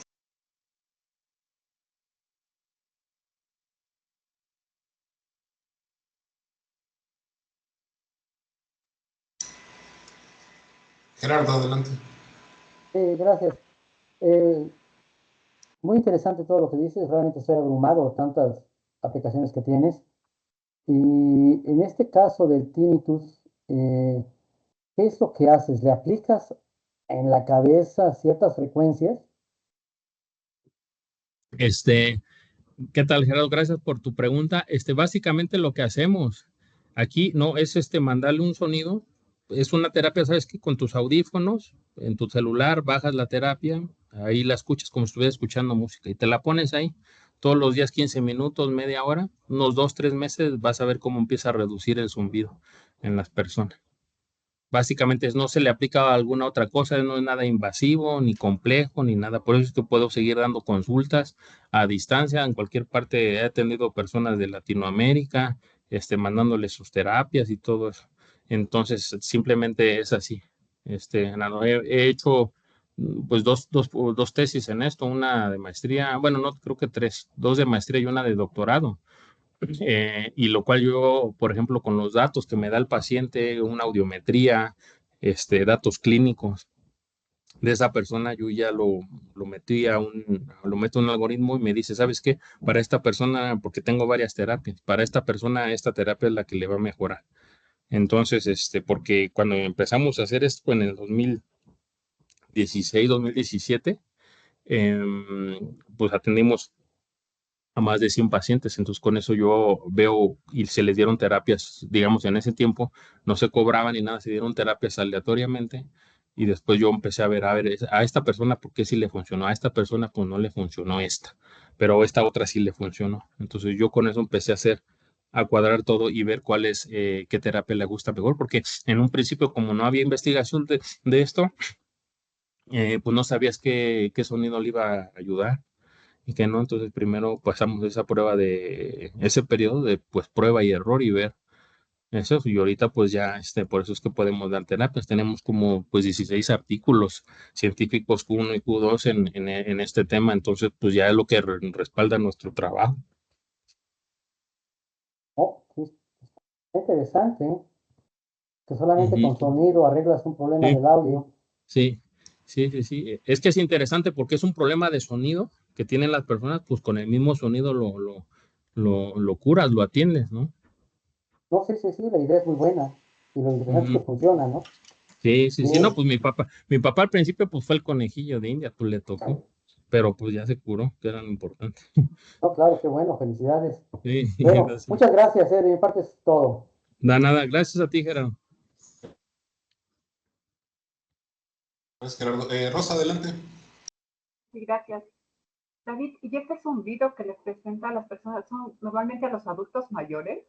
Gerardo, adelante. Gracias. Muy interesante todo lo que dices, realmente estoy abrumado, tantas aplicaciones que tienes. Y en este caso del tinnitus, ¿qué es lo que haces? ¿Le aplicas en la cabeza ciertas frecuencias? ¿Qué tal, Gerardo? Gracias por tu pregunta. Básicamente lo que hacemos aquí no es mandarle un sonido, es una terapia, ¿sabes qué? Con tus audífonos, en tu celular, bajas la terapia, ahí la escuchas como si estuvieras escuchando música y te la pones ahí todos los días, 15 minutos, media hora, unos 2, 3 meses, vas a ver cómo empieza a reducir el zumbido en las personas. Básicamente no se le aplica a alguna otra cosa, no es nada invasivo, ni complejo, ni nada. Por eso es que puedo seguir dando consultas a distancia. En cualquier parte he atendido personas de Latinoamérica, mandándoles sus terapias y todo eso. Entonces, simplemente es así. He hecho pues dos tesis en esto, una de maestría, bueno, no creo que tres, dos de maestría y una de doctorado. Y lo cual yo, por ejemplo, con los datos que me da el paciente, una audiometría, datos clínicos de esa persona, yo ya lo metí lo meto en un algoritmo y me dice, ¿sabes qué? Para esta persona, porque tengo varias terapias, para esta persona esta terapia es la que le va a mejorar. Entonces, porque cuando empezamos a hacer esto en el 2016, 2017, pues atendimos a más de 100 pacientes. Entonces, con eso yo veo y se les dieron terapias, digamos, en ese tiempo no se cobraban ni nada, se dieron terapias aleatoriamente. Y después yo empecé a ver, a esta persona, ¿por qué sí le funcionó? A esta persona, pues no le funcionó esta, pero esta otra sí le funcionó. Entonces, yo con eso empecé a cuadrar todo y ver qué terapia le gusta mejor, porque en un principio, como no había investigación de esto, pues no sabías qué sonido le iba a ayudar y que no. Entonces primero pasamos esa prueba de ese periodo de pues prueba y error y ver eso. Y ahorita pues ya por eso es que podemos dar terapias. Tenemos como pues 16 artículos científicos Q1 y Q2 en este tema. Entonces pues ya es lo que respalda nuestro trabajo. Oh, sí, está interesante, ¿eh? Que solamente con sonido arreglas un problema Sí, del audio. sí, sí. Es que es interesante porque es un problema de sonido que tienen las personas, pues con el mismo sonido lo curas, lo atiendes, ¿no? No, sí, la idea es muy buena. Y lo interesante es que funciona, ¿no? Sí, no, Bien. pues mi papá al principio pues fue el conejillo de India, pues le tocó, pero pues ya se curó, que era lo importante. No, claro, qué bueno, felicidades. Sí, Bueno, gracias. muchas gracias, de mi parte es todo. Nada, gracias a ti, Gerardo. Gracias, Gerardo. Rosa, adelante. Sí, gracias. David, ¿y este zumbido que les presenta a las personas son normalmente a los adultos mayores?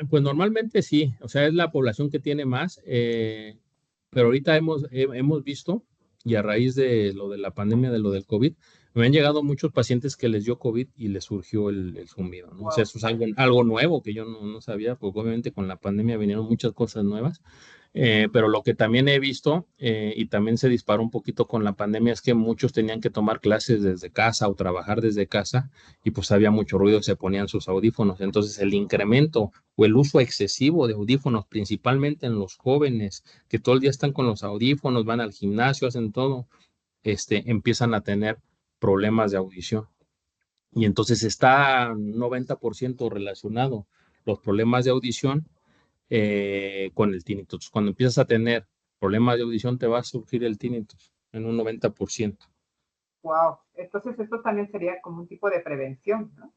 Pues normalmente sí, o sea, es la población que tiene más, pero ahorita hemos visto y a raíz de lo de la pandemia, de lo del COVID, me han llegado muchos pacientes que les dio COVID y les surgió el zumbido, ¿no? O sea, Wow. eso es algo nuevo que yo no sabía, porque obviamente con la pandemia vinieron muchas cosas nuevas. Pero lo que también he visto, y también se disparó un poquito con la pandemia, es que muchos tenían que tomar clases desde casa o trabajar desde casa y pues había mucho ruido y se ponían sus audífonos. Entonces el incremento o el uso excesivo de audífonos, principalmente en los jóvenes, que todo el día están con los audífonos, van al gimnasio, hacen todo, empiezan a tener problemas de audición. Y entonces está 90% relacionado los problemas de audición con el tinnitus. Cuando empiezas a tener problemas de audición, te va a surgir el tinnitus en un 90%. Wow. Entonces esto también sería como un tipo de prevención, ¿no?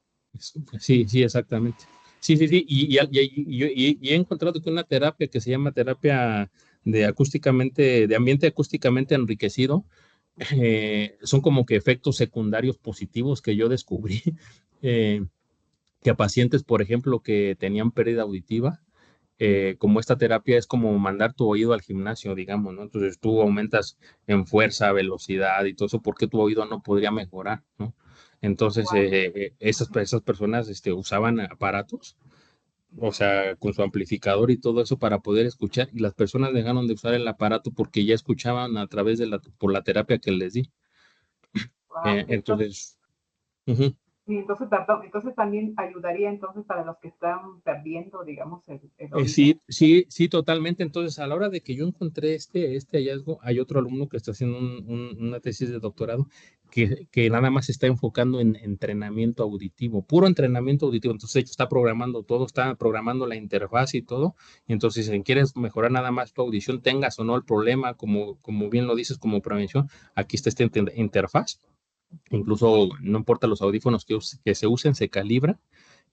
Sí, sí, exactamente. Sí, sí, sí. Y he encontrado que una terapia que se llama terapia de ambiente acústicamente enriquecido, son como que efectos secundarios positivos que yo descubrí, eh, que a pacientes, por ejemplo, que tenían pérdida auditiva, como esta terapia es como mandar tu oído al gimnasio, digamos, ¿no? Entonces tú aumentas en fuerza, velocidad y todo eso, porque tu oído no podría mejorar, ¿no? Entonces, Wow. esas personas usaban aparatos, o sea, con su amplificador y todo eso para poder escuchar, y las personas dejaron de usar el aparato porque ya escuchaban a través por la terapia que les di. Wow. Entonces, Entonces, ujú. y entonces, perdón, entonces también ayudaría entonces para los que están perdiendo, digamos, el oído. Sí, sí, sí, totalmente. Entonces, a la hora de que yo encontré este hallazgo, hay otro alumno que está haciendo una tesis de doctorado que nada más se está enfocando en entrenamiento auditivo, puro entrenamiento auditivo. Entonces, ella está programando todo, está programando la interfaz y todo. Y entonces, si quieres mejorar nada más tu audición, tengas o no el problema, como bien lo dices, como prevención, aquí está esta interfaz. Incluso no importa los audífonos que se usen, se calibra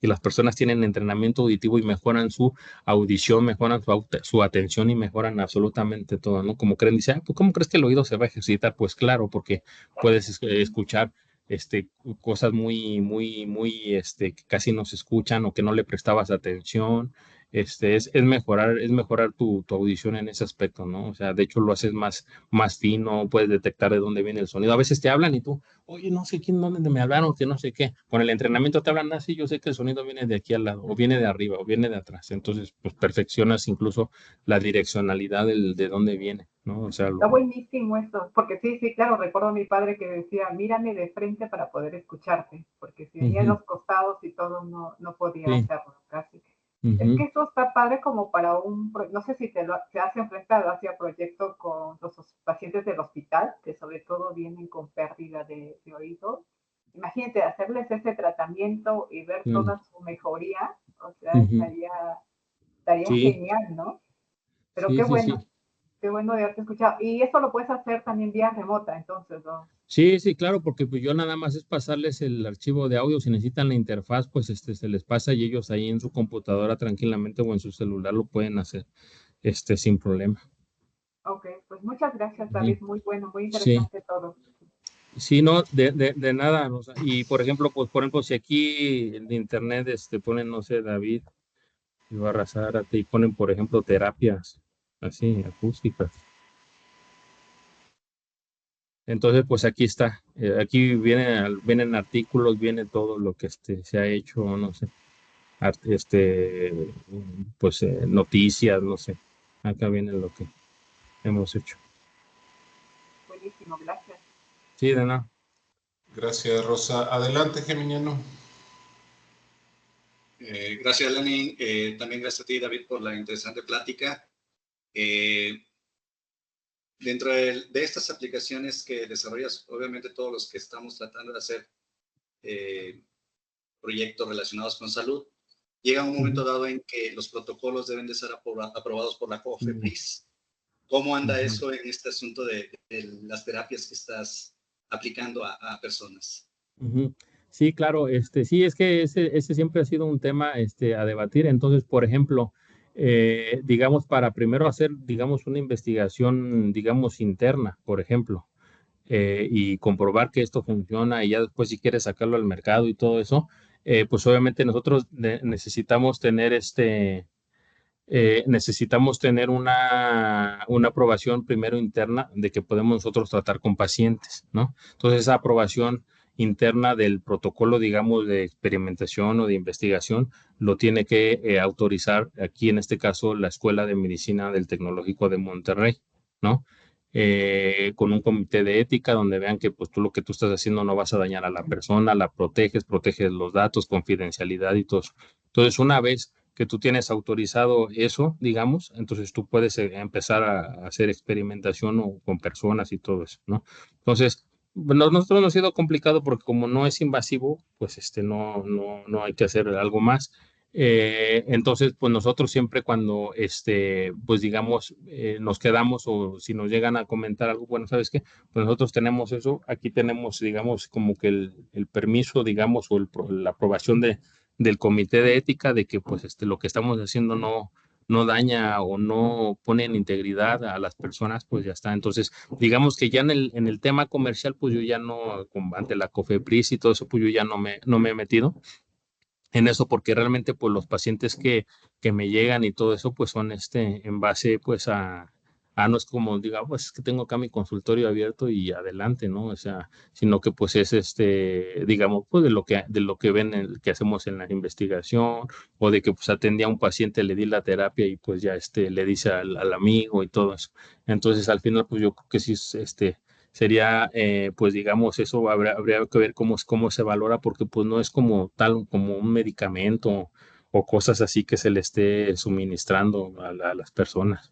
y las personas tienen entrenamiento auditivo y mejoran su audición, mejoran su atención y mejoran absolutamente todo, ¿no? Como creen, dice, pues ¿cómo crees que el oído se va a ejercitar? Pues claro, porque puedes escuchar cosas que casi no se escuchan o que no le prestabas atención. Es mejorar tu audición en ese aspecto, ¿no? O sea, de hecho lo haces más fino, puedes detectar de dónde viene el sonido. A veces te hablan y tú, oye, no sé quién, dónde me hablaron, que no sé qué. Con el entrenamiento te hablan así, yo sé que el sonido viene de aquí al lado, o viene de arriba, o viene de atrás. Entonces, pues perfeccionas incluso la direccionalidad de dónde viene, ¿no? O sea, Está buenísimo eso, porque sí, sí, claro, recuerdo a mi padre que decía, mírame de frente para poder escucharte, porque si venía en ujú, los costados y todo, no podía sí, hacerlo casi. Es ujú, que eso está padre como para no sé si se hace enfrentado hacia proyecto con los pacientes del hospital, que sobre todo vienen con pérdida de oído. Imagínate hacerles ese tratamiento y ver claro, toda su mejoría, o sea, ujú, estaría sí, genial, ¿no? Pero sí, sí, sí. qué bueno de haberte escuchado. Y eso lo puedes hacer también vía remota, entonces, ¿no? Sí, sí, claro, porque pues yo nada más es pasarles el archivo de audio. Si necesitan la interfaz, pues se les pasa y ellos ahí en su computadora tranquilamente o en su celular lo pueden hacer, sin problema. Ok, pues muchas gracias, Ujú. David. Muy bueno, muy Sí. interesante todo. Sí, no, de nada. O sea, y por ejemplo, pues por ejemplo, si aquí en internet ponen, no sé, David Ibarra Zárate y ponen, por ejemplo, terapias así, acústicas. Entonces, pues aquí está. Aquí vienen artículos, viene todo lo que se ha hecho, no sé, pues noticias, no sé. Acá viene lo que hemos hecho. Buenísimo, gracias. Sí, de nada. Gracias, Rosa. Adelante, Geminiano. Gracias, Lenin. También gracias a ti, David, por la interesante plática. Dentro de estas aplicaciones que desarrollas, obviamente todos los que estamos tratando de hacer proyectos relacionados con salud, llega un momento Ujú, dado en que los protocolos deben de ser aprobados por la ujú, COFEPRIS. ¿Cómo anda ujú. eso en este asunto de las terapias que estás aplicando a personas? Ujú. Sí, claro, sí, es que ese siempre ha sido un tema, a debatir. Entonces, por ejemplo, digamos, para primero hacer, digamos, una investigación, digamos, interna, por ejemplo, y comprobar que esto funciona y ya después si quieres sacarlo al mercado y todo eso, pues obviamente nosotros necesitamos tener necesitamos tener una aprobación primero interna de que podemos nosotros tratar con pacientes, ¿no? Entonces, esa aprobación interna del protocolo, digamos, de experimentación o de investigación, lo tiene que autorizar aquí, en este caso, la Escuela de Medicina del Tecnológico de Monterrey, ¿no? Con un comité de ética donde vean que pues tú lo que tú estás haciendo no vas a dañar a la persona, la proteges los datos, confidencialidad y todo eso. Entonces, una vez que tú tienes autorizado eso, digamos, entonces tú puedes empezar a hacer experimentación con personas y todo eso, ¿no? Entonces, bueno, nosotros no ha sido complicado porque como no es invasivo, pues no hay que hacer algo más. Entonces, pues nosotros siempre cuando, pues digamos, nos quedamos o si nos llegan a comentar algo, bueno, ¿sabes qué? Pues nosotros tenemos eso, aquí tenemos, digamos, como que el permiso, digamos, o la aprobación del comité de ética de que, pues, lo que estamos haciendo no daña o no pone en integridad a las personas, pues ya está. Entonces, digamos que ya en el tema comercial, pues yo ya no, ante la COFEPRIS y todo eso, pues yo ya no me he metido en eso porque realmente pues los pacientes que me llegan y todo eso pues son en base pues no es como diga pues es que tengo acá mi consultorio abierto y adelante, ¿no? O sea, sino que pues es digamos pues de lo que ven que hacemos en la investigación o de que pues atendí a un paciente, le di la terapia y pues ya le dice al amigo y todo eso. Entonces al final pues yo creo que sí es sería, pues digamos, eso habría que ver cómo se valora, porque pues no es como tal, como un medicamento o cosas así que se le esté suministrando a las personas.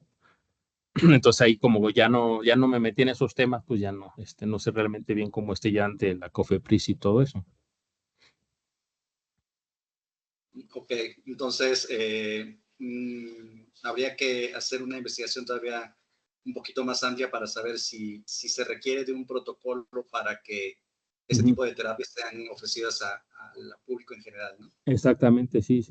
Entonces ahí como ya no me metí en esos temas, pues ya no sé realmente bien cómo esté ya ante la COFEPRIS y todo eso. Ok, entonces habría que hacer una investigación todavía un poquito más amplia para saber si se requiere de un protocolo para que ese tipo de terapias sean ofrecidas al público en general, ¿no? Exactamente, sí.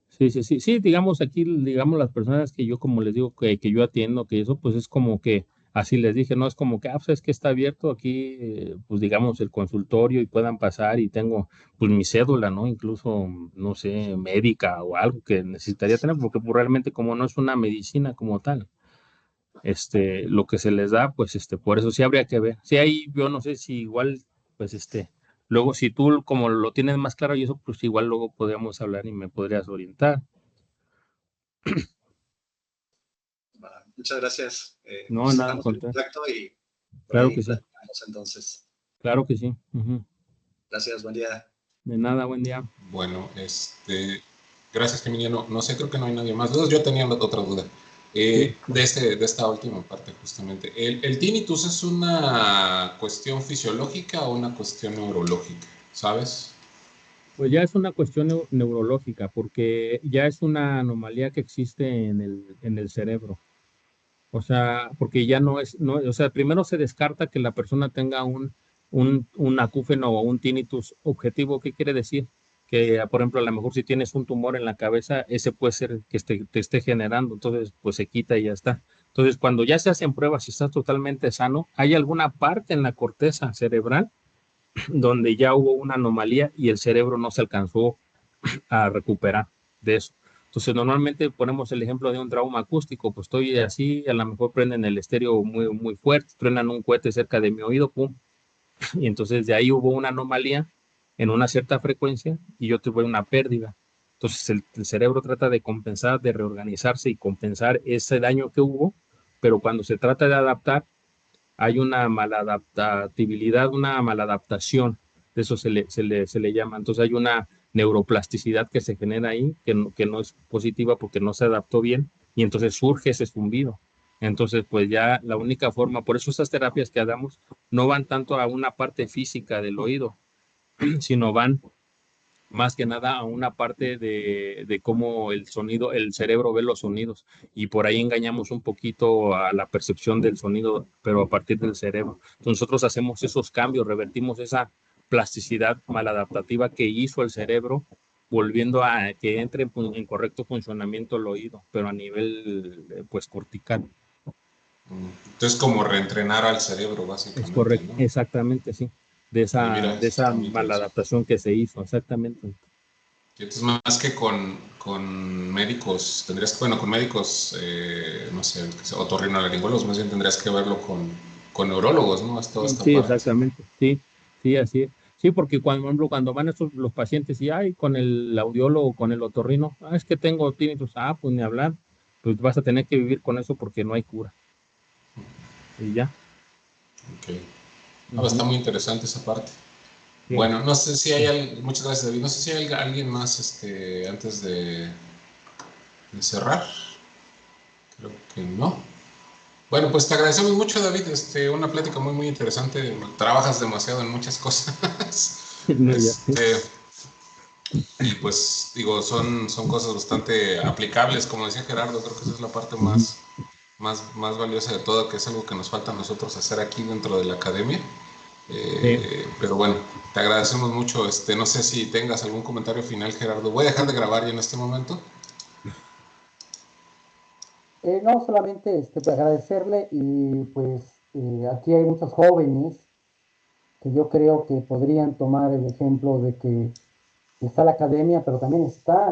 Sí, digamos aquí, digamos las personas que yo, como les digo, que yo atiendo, que eso, pues es como que, así les dije, no es como que, pues es que está abierto aquí, pues digamos, el consultorio y puedan pasar y tengo, pues mi cédula, ¿no? Incluso, no sé, médica o algo que necesitaría tener, porque pues, realmente como no es una medicina como tal, lo que se les da, pues por eso sí habría que ver. Sí, ahí yo no sé si igual, pues luego si tú como lo tienes más claro y eso, pues igual luego podríamos hablar y me podrías orientar. Muchas gracias. No, Pues nada, estamos en contacto y por claro ahí que sí, platicamos entonces. claro que sí. Ujú. Gracias, buen día. De nada, buen día. Bueno, gracias, Emiliano. No sé, creo que no hay nadie más dudas. Yo tenía otra duda. Sí. De esta última parte, justamente. ¿El tinnitus es una cuestión fisiológica o una cuestión neurológica? ¿Sabes? Pues ya es una cuestión neurológica, porque ya es una anomalía que existe en el cerebro. O sea, porque ya no es, no, o sea, primero se descarta que la persona tenga un acúfeno o un tinnitus objetivo. ¿Qué quiere decir? Que, por ejemplo, a lo mejor si tienes un tumor en la cabeza, ese puede ser que te esté generando, entonces pues se quita y ya está. Entonces, cuando ya se hacen pruebas y estás totalmente sano, hay alguna parte en la corteza cerebral donde ya hubo una anomalía y el cerebro no se alcanzó a recuperar de eso. Entonces, normalmente ponemos el ejemplo de un trauma acústico, pues estoy así, a lo mejor prenden el estéreo muy fuerte, truenan un cohete cerca de mi oído, pum, y entonces de ahí hubo una anomalía en una cierta frecuencia y yo tuve una pérdida. Entonces, el cerebro trata de compensar, de reorganizarse y compensar ese daño que hubo, pero cuando se trata de adaptar, hay una maladaptabilidad, una maladaptación, de eso se le llama. Entonces hay una neuroplasticidad que se genera ahí, que no es positiva porque no se adaptó bien, y entonces surge ese zumbido. Entonces, pues ya la única forma, por eso esas terapias que damos no van tanto a una parte física del oído, sino van más que nada a una parte de cómo el sonido, el cerebro ve los sonidos y por ahí engañamos un poquito a la percepción del sonido, pero a partir del cerebro. Entonces nosotros hacemos esos cambios, revertimos esa plasticidad maladaptativa que hizo el cerebro, volviendo a que entre en correcto funcionamiento el oído, pero a nivel pues cortical. Entonces, como reentrenar al cerebro, Es básicamente, correcto, ¿no? exactamente, sí. De Mira, eso está esa muy interesante. maladaptación que se hizo, exactamente. Y entonces, más que con médicos, tendrías que, bueno, con médicos, no sé, otorrinolaringólogos, más bien tendrías que verlo con neurólogos, ¿no? Es toda esta Sí, parte. exactamente. Sí, sí, así es. Sí, porque cuando, por ejemplo, cuando van estos, los pacientes y ay, con el audiólogo, con el otorrino, es que tengo tinnitus, pues ni hablar, pues vas a tener que vivir con eso porque no hay cura. Y ya. Ok. No, Ujú. está muy interesante esa parte. Sí. Bueno, no sé si hay, muchas gracias, David. No sé si hay alguien más, antes de cerrar. Creo que no. Bueno, pues te agradecemos mucho, David. Una plática muy, muy interesante. Trabajas demasiado en muchas cosas. No, ya. Y pues, digo, son cosas bastante aplicables. Como decía Gerardo, creo que esa es la parte Ujú. más valiosa de todo, que es algo que nos falta a nosotros hacer aquí dentro de la academia. Sí. Pero bueno, te agradecemos mucho. No sé si tengas algún comentario final, Gerardo. Voy a dejar de grabar ya en este momento. No, solamente pues agradecerle y pues aquí hay muchos jóvenes que yo creo que podrían tomar el ejemplo de que está la academia, pero también está